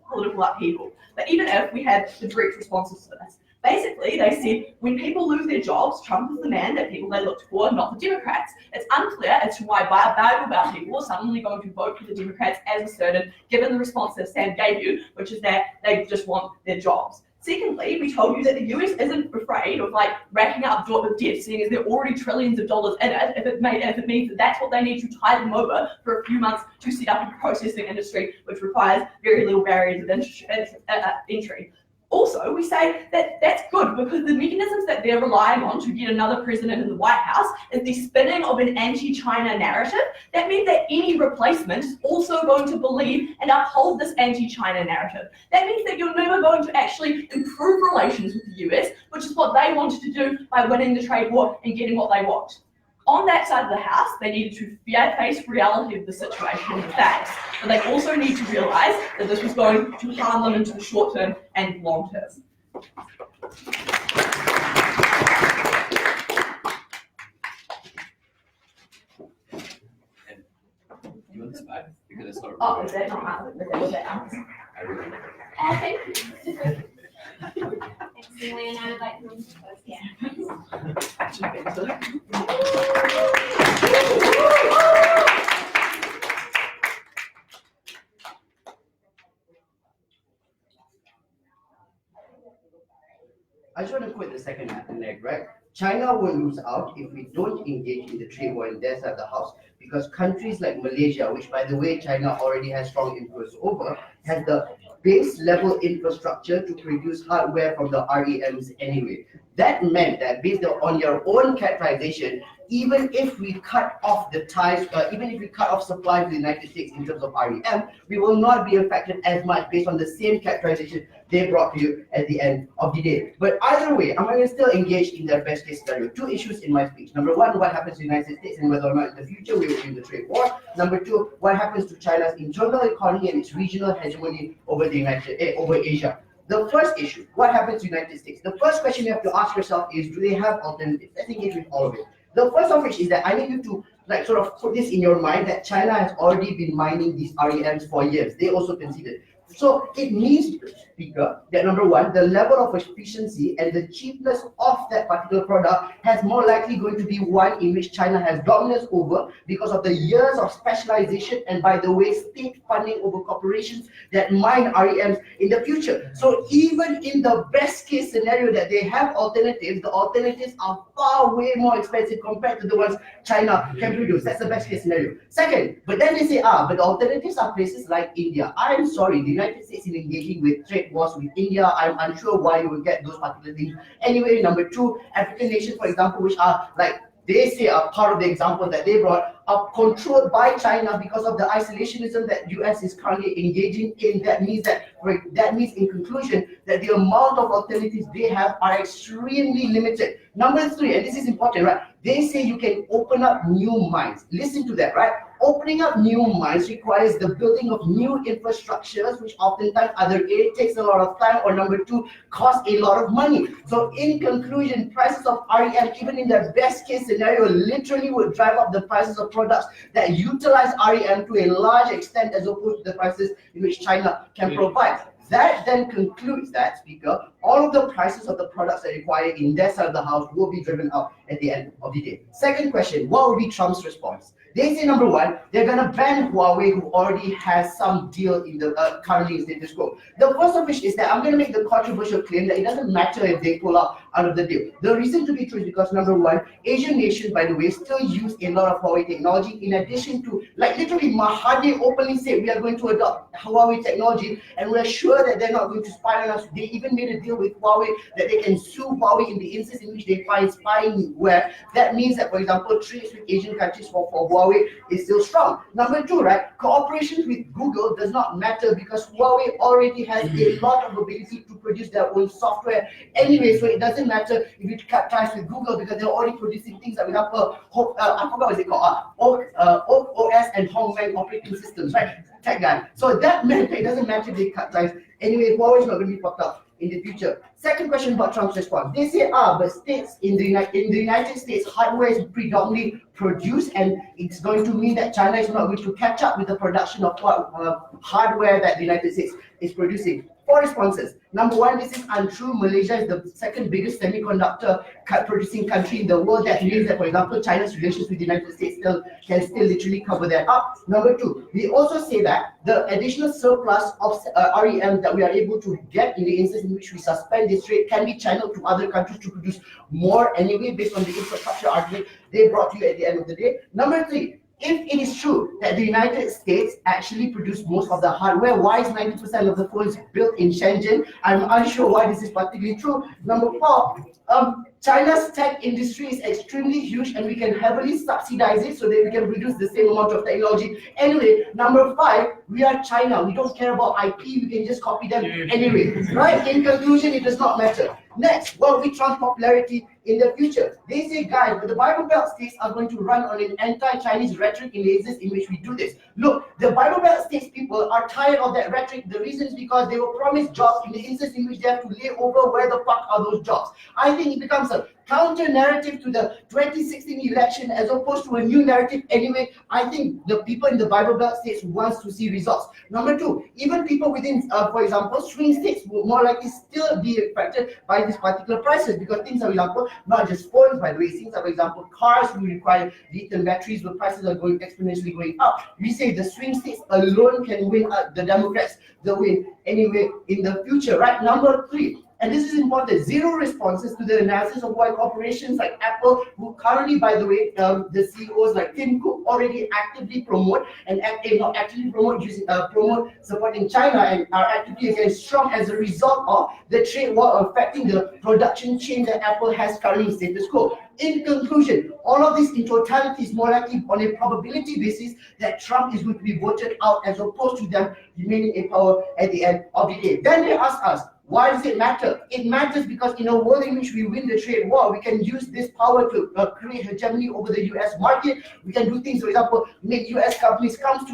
political upheaval. But even if we had the direct responses to this, basically they said when people lose their jobs, Trump is the man that people they looked for, not the Democrats. It's unclear as to why Bible people are suddenly going to vote for the Democrats as asserted, given the response that Sam gave you, which is that they just want their jobs. Secondly, we told you that the US isn't afraid of racking up debt, seeing as there are already trillions of dollars in it, if it means that that's what they need to tide them over for a few months to set up a processing industry, which requires very little barriers of entry. Also, we say that that's good because the mechanisms that they're relying on to get another president in the White House is the spinning of an anti-China narrative. That means that any replacement is also going to believe and uphold this anti-China narrative. That means that you're never going to actually improve relations with the US, which is what they wanted to do by winning the trade war and getting what they want. On that side of the house, they needed to face reality of the situation and the facts, but they also need to realise that this was going to harm them into the short term and long term. You want this back? Because it's not. Oh, is that not hard? Was that hard? I really like it. Oh, thank you. Thanks, Julian. I would like to propose, yeah. I just want to quote the second leg, right? China will lose out if we don't engage in the trade war in their side of the house, because countries like Malaysia, which by the way China already has strong influence over, has the base level infrastructure to produce hardware from the REMs anyway. That meant that based on your own characterization, even if we cut off the ties, even if we cut off supply to the United States in terms of REM, we will not be affected as much based on the same characterization they brought to you at the end of the day. But either way, I'm going to still engage in their best case scenario. Two issues in my speech. Number one, what happens to the United States and whether or not in the future we will win the trade war. Number two, what happens to China's internal economy and its regional hegemony over over Asia. The first issue, what happens to the United States? The first question you have to ask yourself is, do they have alternatives? Let's engage with all of it. The first of which is that I need you to sort of put this in your mind that China has already been mining these REMs for years. They also conceded. So it means, speaker, that number one, the level of efficiency and the cheapness of that particular product has more likely going to be one in which China has dominance over because of the years of specialization and, by the way, state funding over corporations that mine REMs in the future. So even in the best case scenario that they have alternatives, the alternatives are far way more expensive compared to the ones China can produce. That's the best case scenario. Second, but then they say, but the alternatives are places like India. I'm sorry, the United States is engaging with trade wars with India. I'm unsure why you will get those particular things. Anyway, number two, African nations, for example, which are they say are part of the example that they brought, are controlled by China because of the isolationism that US is currently engaging in. That means in conclusion that the amount of alternatives they have are extremely limited. Number three, and this is important, right? They say you can open up new mines. Listen to that, right? Opening up new mines requires the building of new infrastructures, which oftentimes either A, takes a lot of time, or number two, costs a lot of money. So in conclusion, prices of REM, even in their best case scenario, literally would drive up the prices of products that utilize REM to a large extent as opposed to the prices in which China can provide. That then concludes that, speaker, all of the prices of the products that require in their side of the house will be driven up at the end of the day. Second question, what would be Trump's response? They say, number one, they're going to ban Huawei, who already has some deal in the currently in status quo. The first of which is that I'm going to make the controversial claim that it doesn't matter if they pull out of the deal. The reason to be true is because, number one, Asian nations, by the way, still use a lot of Huawei technology, in addition to, literally, Mahathir openly said, we are going to adopt Huawei technology, and we're sure that they're not going to spy on us. They even made a deal with Huawei that they can sue Huawei in the instance in which they find spying where that means that, for example, trades with Asian countries for Huawei is still strong. Number two, right, cooperation with Google does not matter because Huawei already has a lot of ability to produce their own software anyway, so it doesn't matter if you cut ties with Google because they're already producing things like, for example, I forgot what it's called, OS and Hongmeng operating systems, right? Tech guy. So that meant it doesn't matter if they cut ties. Anyway, Huawei is not going to be fucked up in the future. Second question about Trump's response. They say, but states in the United States, hardware is predominantly produced, and it's going to mean that China is not going to catch up with the production of hardware that the United States is producing. 4 responses. Number 1, this is untrue. Malaysia is the second biggest semiconductor producing country in the world. That means that, for example, China's relations with the United States can still literally cover that up. Number 2, we also say that the additional surplus of REM that we are able to get in the instance in which we suspend this rate can be channeled to other countries to produce more anyway, based on the infrastructure argument they brought to you at the end of the day. Number 3, if it is true that the United States actually produce most of the hardware, why is 90% of the phones built in Shenzhen? I'm unsure why this is particularly true. Number 4, China's tech industry is extremely huge and we can heavily subsidize it so that we can produce the same amount of technology. Anyway, number 5, we are China. We don't care about IP. We can just copy them anyway. Right? In conclusion, it does not matter. Next, what will be Trump's popularity in the future? They say, guys, but the Bible Belt states are going to run on an anti-Chinese rhetoric in the instance in which we do this. Look, the Bible Belt states people are tired of that rhetoric. The reason is because they were promised jobs in the instance in which they have to lay over where the fuck are those jobs. I think it becomes a counter narrative to the 2016 election as opposed to a new narrative anyway. I think the people in the Bible Belt states wants to see results. Number 2, even people within, for example, swing states will more likely still be affected by these particular prices because things are, for example, not just phones, by the way, things are, for example, cars will require lithium batteries, the prices are going exponentially going up. We say the swing states alone can win the Democrats the win anyway in the future, right? Number 3, and this is important, 0 responses to the analysis of why corporations like Apple, who currently, by the way, the CEOs like Tim Cook already actively promote and not actively promote supporting China and are actively against Trump as a result of the trade war affecting the production chain that Apple has currently in status quo. In conclusion, all of this in totality is more likely on a probability basis that Trump is going to be voted out as opposed to them remaining in power at the end of the day. Then they ask us, why does it matter? It matters because in a world in which we win the trade war, we can use this power to create hegemony over the US market. We can do things, for example, make US companies come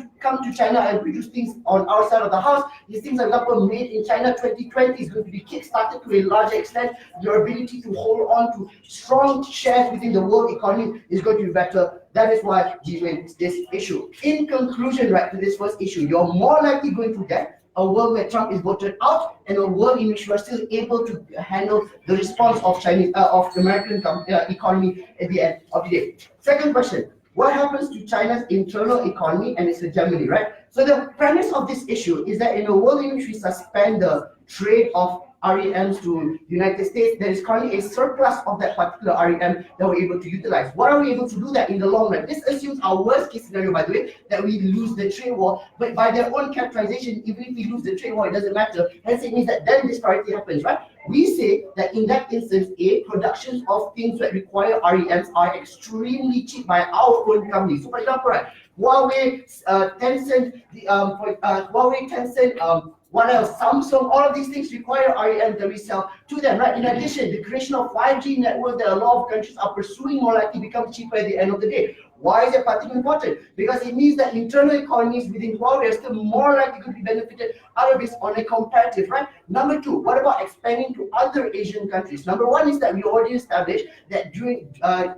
to China and produce things on our side of the house. These things, for example, made in China 2020 is going to be kick-started to a larger extent. Your ability to hold on to strong shares within the world economy is going to be better. That is why we win this issue. In conclusion, right, to this first issue, you're more likely going to get a world where Trump is voted out and a world in which we are still able to handle the response of American economy at the end of the day. Second question, what happens to China's internal economy and its hegemony, right? So the premise of this issue is that in a world in which we suspend the trade of REMs to United States, there is currently a surplus of that particular REM that we're able to utilize. Why are we able to do that in the long run? This assumes our worst case scenario, by the way, that we lose the trade war, but by their own characterization, even if we lose the trade war, it doesn't matter. Hence, it means that then disparity happens, right? We say that in that instance, productions of things that require REMs are extremely cheap by our own companies. So, for example, right, Huawei, Tencent, what else? Samsung, all of these things require REM that we sell to them, right? In addition, the creation of 5G networks that a lot of countries are pursuing more likely become cheaper at the end of the day. Why is that particularly important? Because it means that internal economies within Huawei are still more likely to be benefited out of this on a comparative, right? Number 2, what about expanding to other Asian countries? Number 1 is that we already established that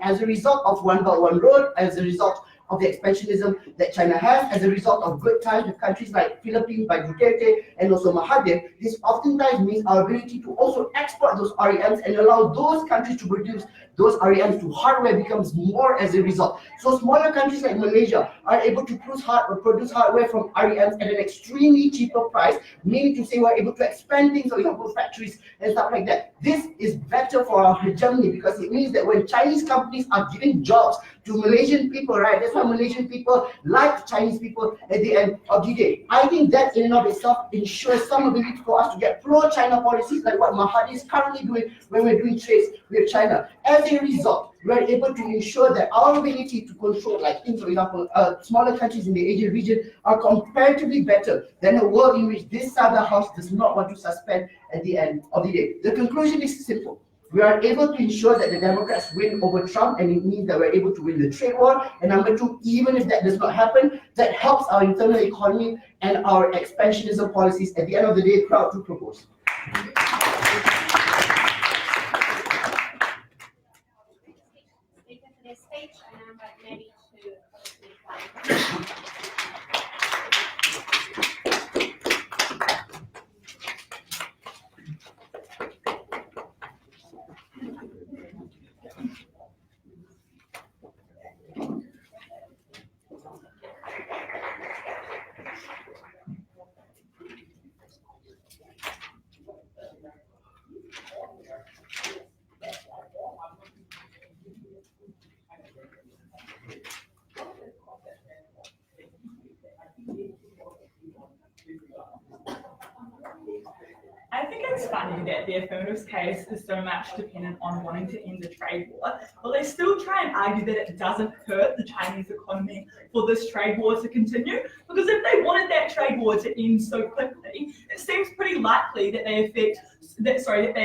as a result of One Belt One Road, as a result of the expansionism that China has, as a result of good times with countries like Philippines by Duterte and also Mahathir, this oftentimes means our ability to also export those REMs and allow those countries to produce those REMs to hardware becomes more as a result. So smaller countries like Malaysia are able to produce hardware from REMs at an extremely cheaper price, meaning to say we're able to expand things, for example, factories and stuff like that. This is better for our hegemony because it means that when Chinese companies are giving jobs to Malaysian people, right? That's why Malaysian people like Chinese people at the end of the day. I think that in and of itself ensures some ability for us to get pro-China policies like what Mahathir is currently doing when we're doing trades with China. As a result, we are able to ensure that our ability to control, like in, for example, smaller countries in the Asian region are comparatively better than a world in which this side of the house does not want to suspend at the end of the day. The conclusion is simple. We are able to ensure that the Democrats win over Trump, and it means that we're able to win the trade war. And number two, even if that does not happen, that helps our internal economy and our expansionism policies. At the end of the day, proud to propose. Speaker for their speech, I now invite Maddie to close the meeting. I think it's funny that the affirmatives case is so much dependent on wanting to end the trade war, but they still try and argue that it doesn't hurt the Chinese economy for this trade war to continue, because if they wanted that trade war to end so quickly, it seems pretty likely that they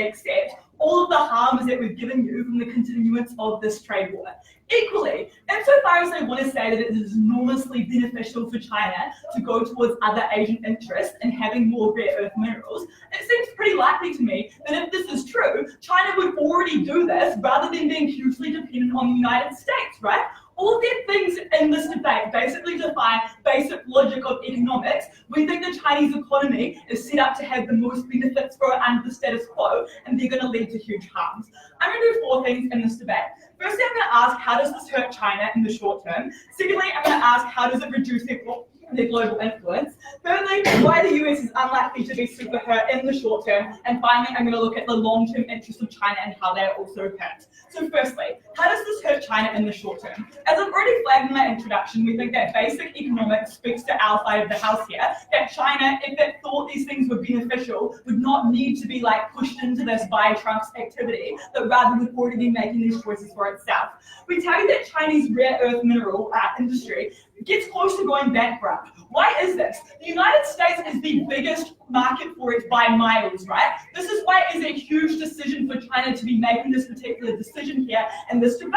accept all of the harms that we've given you from the continuance of this trade war. Equally, insofar as they want to say that it is enormously beneficial for China to go towards other Asian interests and having more rare earth minerals, it seems pretty likely to me that if this is true, China would already do this rather than being hugely dependent on the United States, right? All of the things in this debate basically defy basic logic of economics. We think the Chinese economy is set up to have the most benefits for under the status quo, and they're going to lead to huge harms. I'm going to do 4 things in this debate. Firstly, I'm going to ask, how does this hurt China in the short term? Secondly, I'm going to ask, how does it reduce their global influence? Thirdly, why the US is unlikely to be super hurt in the short term. And finally, I'm going to look at the long-term interests of China and how they are also hurt. So firstly, how does this hurt China in the short term? As I've already flagged in my introduction, we think that basic economics speaks to our side of the house here, that China, if it thought these things were beneficial, would not need to be like pushed into this by Trump's activity, but rather would already be making these choices for itself. We tell you that Chinese rare earth mineral industry gets close to going bankrupt. Why is this? The United States is the biggest market for it by miles, right? This is why it is a huge decision for China to be making this particular decision here in this debate.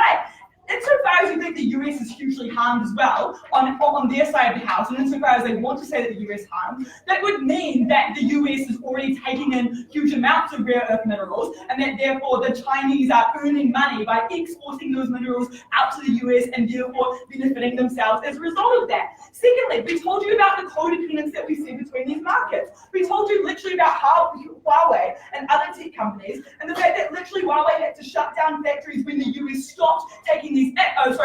Insofar as you think the US is hugely harmed as well on their side of the house, and insofar as they want to say that the US harmed, that would mean that the US is already taking in huge amounts of rare earth minerals, and that therefore the Chinese are earning money by exporting those minerals out to the US and therefore benefiting themselves as a result of that. Secondly, we told you about the codependence that we see between these markets. We told you literally about how Huawei and other tech companies, and the fact that literally Huawei had to shut down factories when the US stopped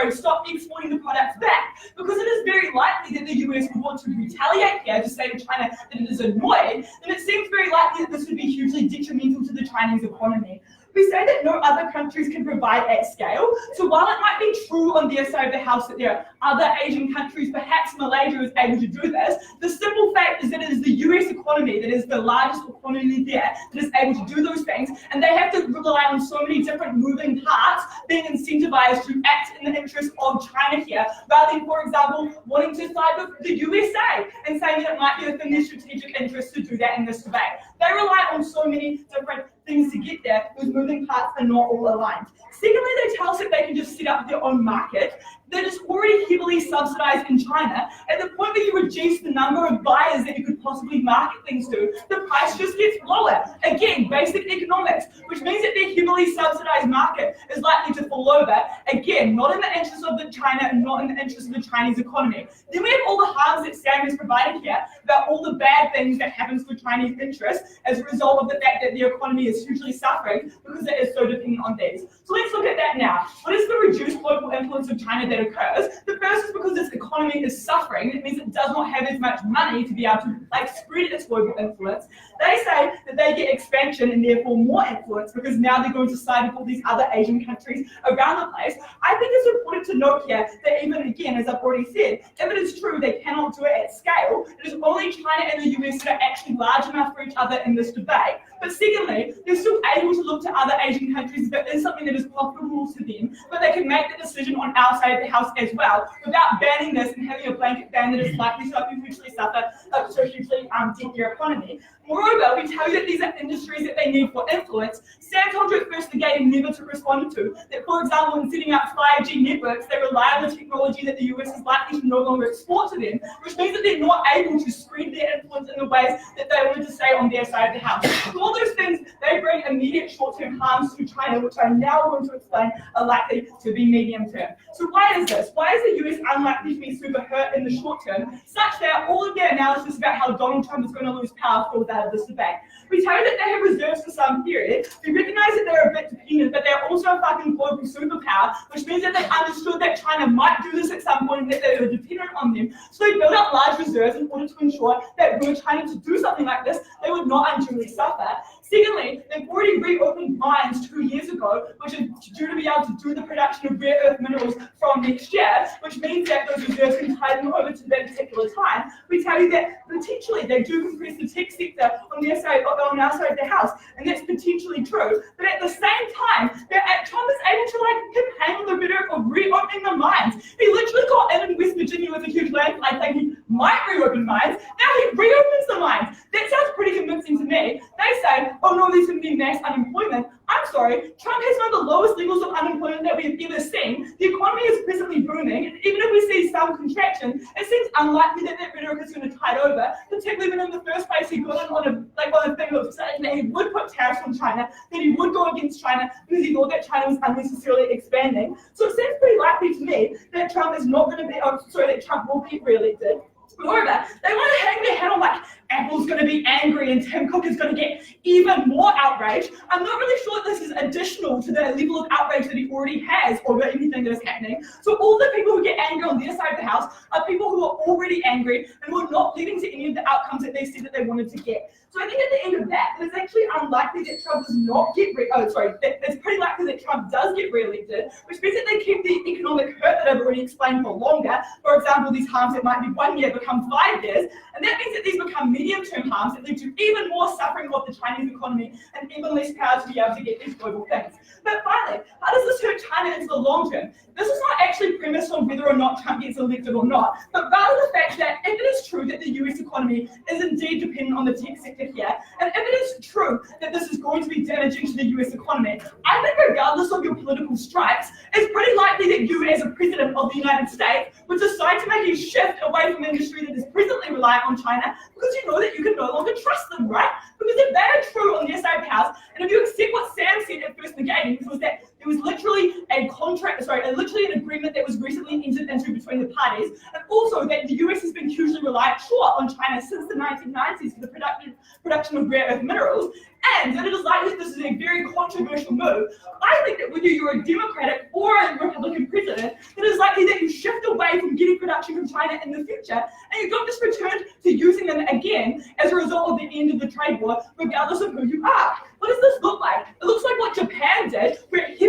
stop exporting the products back, because it is very likely that the US would want to retaliate here to say to China that it is annoyed, then it seems very likely that this would be hugely detrimental to the Chinese economy. We say that no other countries can provide at scale. So while it might be true on their side of the house that there are other Asian countries, perhaps Malaysia is able to do this, the simple fact is that it is the US economy that is the largest economy there that is able to do those things, and they have to rely on so many different moving parts being incentivized to act in the interest of China here, rather than, for example, wanting to side with the USA and saying that it might be within their strategic interest to do that in this debate. They rely on so many different things to get there, those moving parts are not all aligned. Secondly, they tell us that they can just set up their own market that is already heavily subsidized in China. At the point that you reduce the number of buyers that you could possibly market things to, the price just gets lower. Again, basic economics, which means that their heavily subsidized market is likely to fall over. Again, not in the interest of the China and not in the interest of the Chinese economy. Then we have all the harms that Sam has provided here about all the bad things that happens for Chinese interests as a result of the fact that the economy is hugely suffering because it is so dependent on these. So let's look at that now. What is the reduced global influence of China that occurs? The first is because its economy is suffering. It means it does not have as much money to be able to replace like spread its global influence. They say that they get expansion and therefore more influence because now they're going to side with all these other Asian countries around the place. I think it's important to note here that even again, as I've already said, if it is true they cannot do it at scale, it is only China and the US that are actually large enough for each other in this debate. But secondly, they're still able to look to other Asian countries if it is something that is profitable to them, but they can make the decision on our side of the house as well without banning this and having a blanket ban that is likely to hugely suffer, so hugely dent their economy. Moreover, we tell you that these are industries that they need for influence. Sam told you at first negating never took responded to. That, for example, in setting up 5G networks, they rely on the technology that the US is likely to no longer export to them, which means that they're not able to spread their influence in the ways that they wanted to say on their side of the house. So all those things, they bring immediate short-term harms to China, which I'm now going to explain are likely to be medium-term. So why is this? Why is the US unlikely to be super hurt in the short term, such that all of their analysis about how Donald Trump is going to lose power falls out of this debate? We tell you that they have reserves for some period. We recognize that they're a bit dependent, but they're also a fucking global superpower, which means that they understood that China might do this at some point and that they were dependent on them. So they built up large reserves in order to ensure that were China to do something like this, they would not unduly suffer. Secondly, they've already reopened mines 2 years ago, which is due to be able to do the production of rare earth minerals from next year, which means that those reserves can tie them over to that particular time. We tell you that potentially they do compress the tech sector on our side of the house, and that's potentially true. But at the same time, Trump is able to campaign on the rhetoric of reopening the mines. He literally got in West Virginia with a huge landslide saying he might reopen mines. Now he reopens the mines. That sounds pretty convincing to me. They say, oh no, there's going to be mass unemployment. I'm sorry, Trump has one of the lowest levels of unemployment that we've ever seen. The economy is presently booming, and even if we see some contraction, it seems unlikely that rhetoric is going to tide over, particularly when in the first place he got in on a thing of saying that he would put tariffs on China, that he would go against China because he thought that China was unnecessarily expanding. So it seems pretty likely to me that Trump is not going to be, that Trump will be re-elected. Moreover, they want to hang their hat on Apple's going to be angry and Tim Cook is going to get even more outrage. I'm not really sure that this is additional to the level of outrage that he already has over anything that is happening. So all the people who get angry on their side of the house are people who are already angry and who are not leading to any of the outcomes that they said that they wanted to get. So I think at the end of that, it's actually unlikely that Trump does not get it's pretty likely that Trump does get re-elected, which means that they keep the economic hurt that I've already explained for longer. For example, these harms that might be 1 year become 5 years, and that means that these become medium-term harms that lead to even more suffering of the Chinese economy and even less power to be able to get these global things. But finally, how does this hurt China into the long term? This is not actually premised on whether or not Trump gets elected or not, but rather the fact that if it is true that the US economy is indeed dependent on the tech sector here, and if it is true that this is going to be damaging to the US economy, I think regardless of your political stripes, it's pretty likely that you as a president of the United States would decide to make a shift away from an industry that is presently reliant on China because you know that you can no longer trust them, right? Because if they are true on their side of the house, and if you accept what Sam said at first negating, was that there was literally literally an agreement that was recently entered into between the parties, and also that the US has been hugely reliant, on China since the 1990s for the production of rare earth minerals, and that it is likely that this is a very controversial move. I think that whether you're a Democratic or a Republican president, it is likely that you shift away from getting production from China in the future, and you don't just return to using them again as a result of the end of the trade war, regardless of who you are. What does this look like? It looks like what Japan did, where it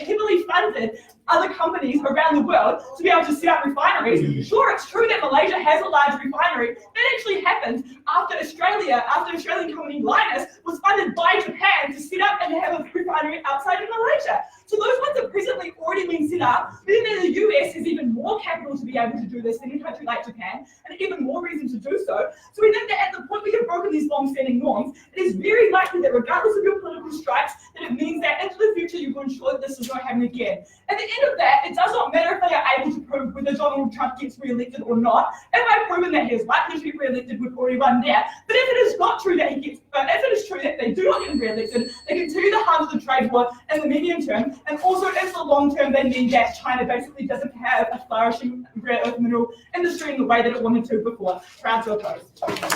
heavily funded other companies around the world to be able to set up refineries. Sure, it's true that Malaysia has a large refinery. That actually happened after Australian company Linus was funded by Japan to set up and have a refinery outside of Malaysia. So those ones are presently already being set up, but then the US has even more capital to be able to do this than a country like Japan, and even more reason to do so. So we think that at the point we have broken these long-standing norms, it is very likely that regardless of your political stripes, that it means that into the future you will ensure that this does not happen again. At the end of that, it does not matter if they are able to prove whether Donald Trump gets re-elected or not. If I've proven that he is likely to be re-elected, we've already won there. But if it is not true that if it is true that they do not get re-elected, they continue the harms of the trade war in the medium term, and also in the long term, they mean that China basically doesn't have a flourishing rare earth mineral industry in the way that it wanted to before. Proud to oppose. Thank you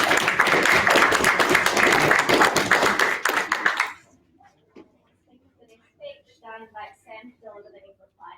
for this speech. Now I invite Sam to deliver the reply.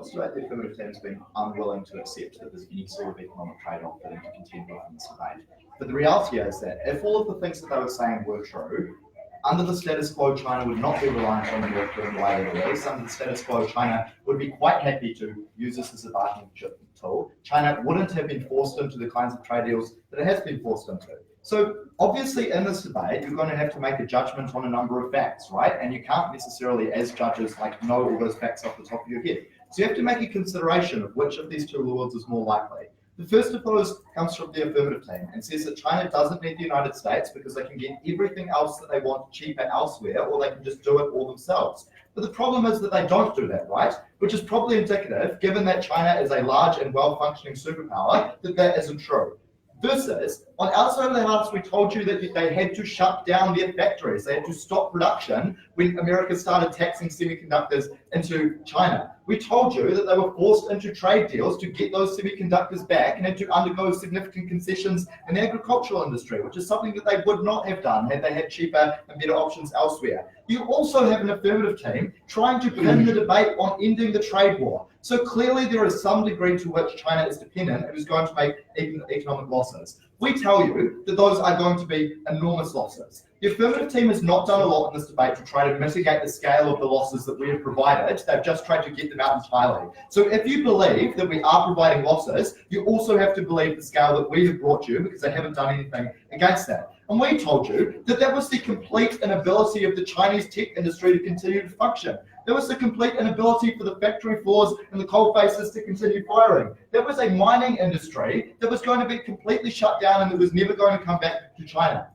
this debate, the affirmative team has been unwilling to accept that there's any sort of economic trade-off for them to contend with in this debate. But the reality is that if all of the things that they were saying were true, under the status quo, China would not be reliant on America in the way that it is. Under the status quo, China would be quite happy to use this as a bargaining chip tool. China wouldn't have been forced into the kinds of trade deals that it has been forced into. So obviously in this debate, you're going to have to make a judgment on a number of facts, right? And you can't necessarily, as judges, like know all those facts off the top of your head. So you have to make a consideration of which of these two worlds is more likely. The first of those comes from the affirmative team and says that China doesn't need the United States because they can get everything else that they want cheaper elsewhere, or they can just do it all themselves. But the problem is that they don't do that, right? Which is probably indicative, given that China is a large and well-functioning superpower, that that isn't true. Versus, on outside of the house, we told you that they had to shut down their factories. They had to stop production when America started taxing semiconductors into China. We told you that they were forced into trade deals to get those semiconductors back and had to undergo significant concessions in the agricultural industry, which is something that they would not have done had they had cheaper and better options elsewhere. You also have an affirmative team trying to pin the debate on ending the trade war. So clearly there is some degree to which China is dependent and is going to make economic losses. We tell you that those are going to be enormous losses. The affirmative team has not done a lot in this debate to try to mitigate the scale of the losses that we have provided. They've just tried to get them out entirely. So if you believe that we are providing losses, you also have to believe the scale that we have brought you, because they haven't done anything against that. And we told you that that was the complete inability of the Chinese tech industry to continue to function. There was the complete inability for the factory floors and the coal faces to continue firing. There was a mining industry that was going to be completely shut down and that was never going to come back to China.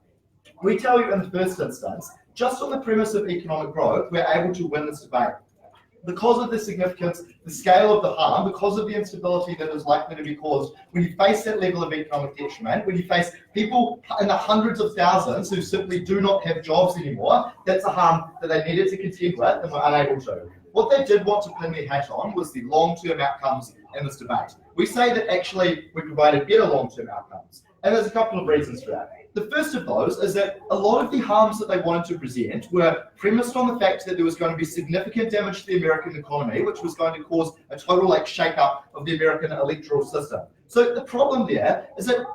We tell you in the first instance, just on the premise of economic growth, we're able to win this debate. Because of the significance, the scale of the harm, because of the instability that is likely to be caused when you face that level of economic detriment, when you face people in the hundreds of thousands who simply do not have jobs anymore, that's a harm that they needed to contend with and were unable to. What they did want to pin their hat on was the long-term outcomes in this debate. We say that actually we provided better long-term outcomes, and there's a couple of reasons for that. The first of those is that a lot of the harms that they wanted to present were premised on the fact that there was going to be significant damage to the American economy, which was going to cause a total shake-up of the American electoral system. So the problem there is that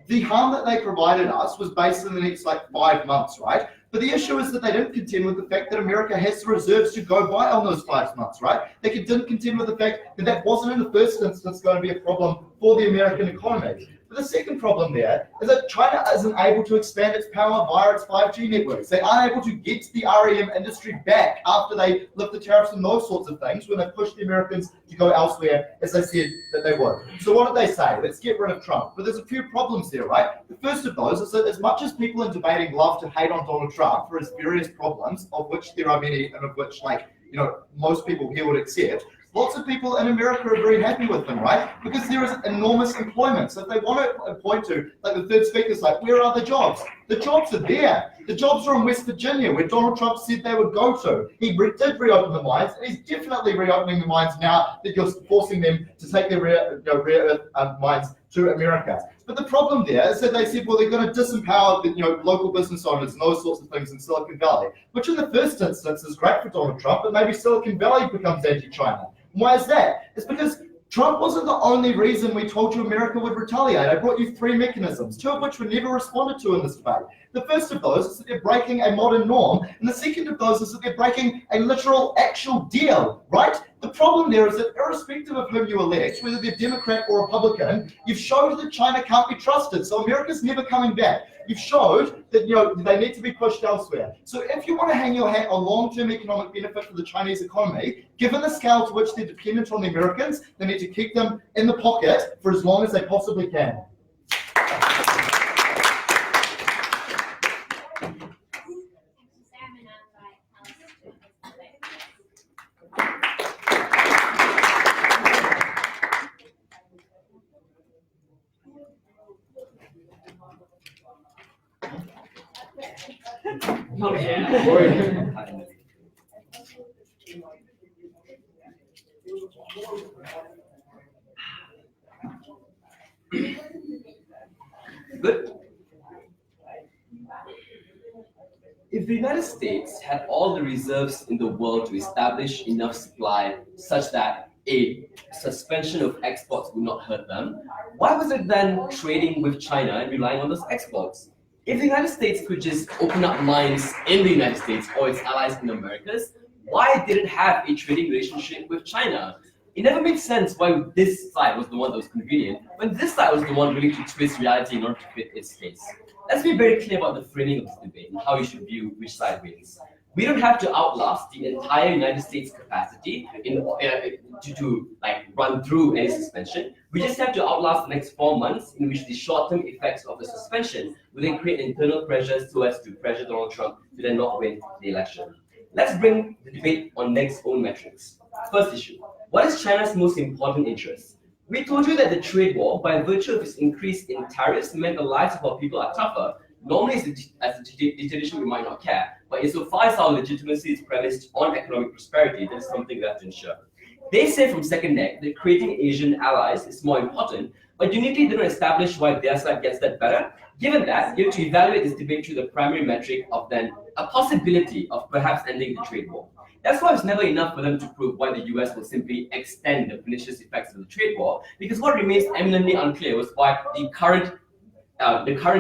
the harm that they provided us was based in the next 5 months, right? But the issue is that they didn't contend with the fact that America has the reserves to go by on those 5 months, right? They didn't contend with the fact that that wasn't in the first instance going to be a problem for the American economy. But the second problem there is that China isn't able to expand its power via its 5G networks. They aren't able to get the REM industry back after they lift the tariffs and those sorts of things when they pushed the Americans to go elsewhere, as they said that they would. So what did they say? Let's get rid of Trump. But there's a few problems there, right? The first of those is that as much as people in debating love to hate on Donald Trump for his various problems, of which there are many and of which most people here would accept, lots of people in America are very happy with them, right? Because there is enormous employment. So if they want to point to, the third speaker's where are the jobs? The jobs are there. The jobs are in West Virginia, where Donald Trump said they would go to. He did reopen the mines, and he's definitely reopening the mines now that you're forcing them to take their rare earth mines to America. But the problem there is that they said, well, they're going to disempower the local business owners and those sorts of things in Silicon Valley, which in the first instance is great for Donald Trump, but maybe Silicon Valley becomes anti-China. Why is that? It's because Trump wasn't the only reason we told you America would retaliate. I brought you 3 mechanisms, 2 of which were never responded to in this debate. The first of those is that they're breaking a modern norm, and the second of those is that they're breaking a literal, actual deal, right? The problem there is that irrespective of whom you elect, whether they're Democrat or Republican, you've showed that China can't be trusted, so America's never coming back. You've showed that they need to be pushed elsewhere. So if you want to hang your hat on long-term economic benefit for the Chinese economy, given the scale to which they're dependent on the Americans, they need to keep them in the pocket for as long as they possibly can. Good. If the United States had all the reserves in the world to establish enough supply such that a suspension of exports would not hurt them, why was it then trading with China and relying on those exports? If the United States could just open up mines in the United States or its allies in the Americas, why did it have a trading relationship with China? It never made sense why this side was the one that was convenient, when this side was the one willing to twist reality in order to fit its case. Let's be very clear about the framing of this debate and how you should view which side wins. We don't have to outlast the entire United States capacity to run through any suspension. We just have to outlast the next 4 months in which the short-term effects of the suspension will then create internal pressures so as to pressure Donald Trump to then not win the election. Let's bring the debate on next own metrics. First issue, what is China's most important interest? We told you that the trade war, by virtue of its increase in tariffs, meant the lives of our people are tougher. Normally, as a dictatorship, we might not care, but insofar as our legitimacy is premised on economic prosperity, that is something we have to ensure. They say from second neck that creating Asian allies is more important, but uniquely didn't establish why their side gets that better. Given that, you have to evaluate this debate through the primary metric of then a possibility of perhaps ending the trade war. That's why it's never enough for them to prove why the US will simply extend the pernicious effects of the trade war, because what remains eminently unclear was why the current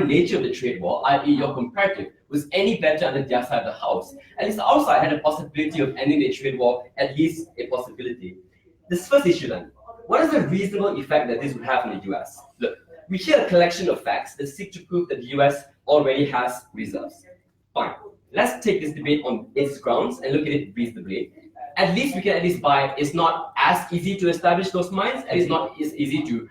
nature of the trade war, i.e. your comparative, was any better under their side of the house. At least our side had a possibility of ending the trade war, at least a possibility. This first issue then, what is the reasonable effect that this would have on the US? Look, we hear a collection of facts that seek to prove that the US already has reserves. Fine. Let's take this debate on its grounds and look at it reasonably. At least we can buy it's not as easy to establish those mines, and it's not as easy to,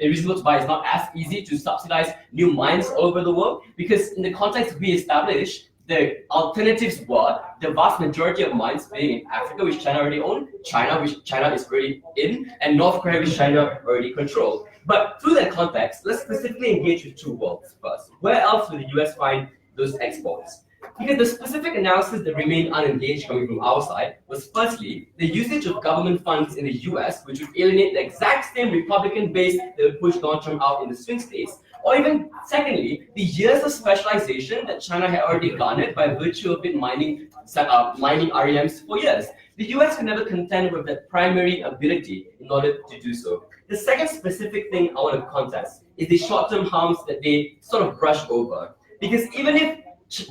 reasonable to buy it's not as easy to subsidize new mines all over the world, because in the context we established, the alternatives were the vast majority of mines being in Africa, which China already owned, China, which China is already in, and North Korea, which China already controlled. But through that context, let's specifically engage with two worlds first. Where else will the US find those exports? Because the specific analysis that remained unengaged coming from our side was firstly, the usage of government funds in the US, which would alienate the exact same Republican base that would push Donald Trump out in the swing states, or even secondly, the years of specialization that China had already garnered by virtue of it mining REMs for years. The US can never contend with that primary ability in order to do so. The second specific thing I want to contest is the short-term harms that they sort of brush over. Because even if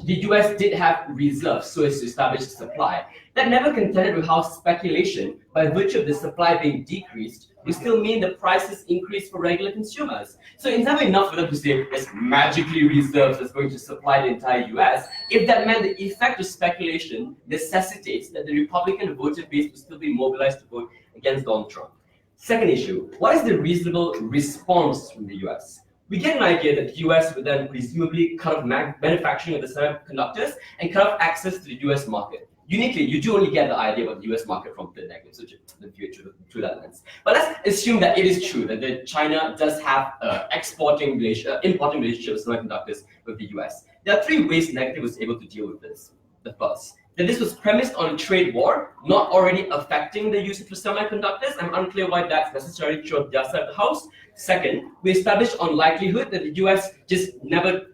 the US did have reserves so as to establish the supply, that never contended with how speculation, by virtue of the supply being decreased, would still mean the prices increase for regular consumers. So it's never enough for them to say there's magically reserves that's going to supply the entire US, if that meant the effect of speculation necessitates that the Republican voter base would still be mobilized to vote against Donald Trump. Second issue, what is the reasonable response from the US? We get an idea that the US would then presumably cut off manufacturing of the semiconductors and cut off access to the US market. Uniquely, you do only get the idea about the US market from the negative, so the future through that lens. But let's assume that it is true that China does have importing relationships with semiconductors with the US. There are three ways negative was able to deal with this. The first, that this was premised on a trade war, not already affecting the usage of semiconductors. I'm unclear why that's necessarily true of their side of the house. Second, we established on likelihood that the US just never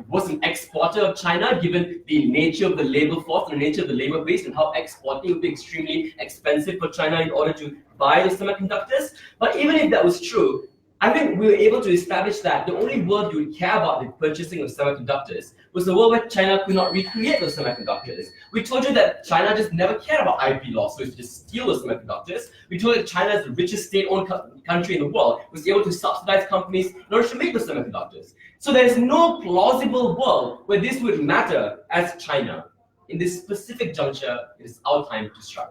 was an exporter of China, given the nature of the labor force and the nature of the labor base and how exporting would be extremely expensive for China in order to buy the semiconductors. But even if that was true, I think we were able to establish that the only world you would care about the purchasing of semiconductors was the world where China could not recreate those semiconductors. We told you that China just never cared about IP law, so if you just steal those semiconductors. We told you that China is the richest state-owned country in the world, was able to subsidize companies in order to make those semiconductors. So there is no plausible world where this would matter as China. In this specific juncture, it is our time to strike.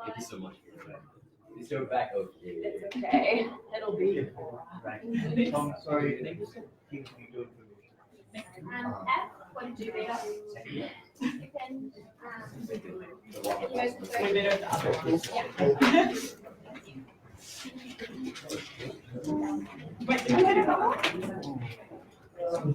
Thank you so much. Is your back okay? It's okay. It'll be. Right. Tom, sorry. F, what did you read up? You can, We better the other one. Wait, did you get it?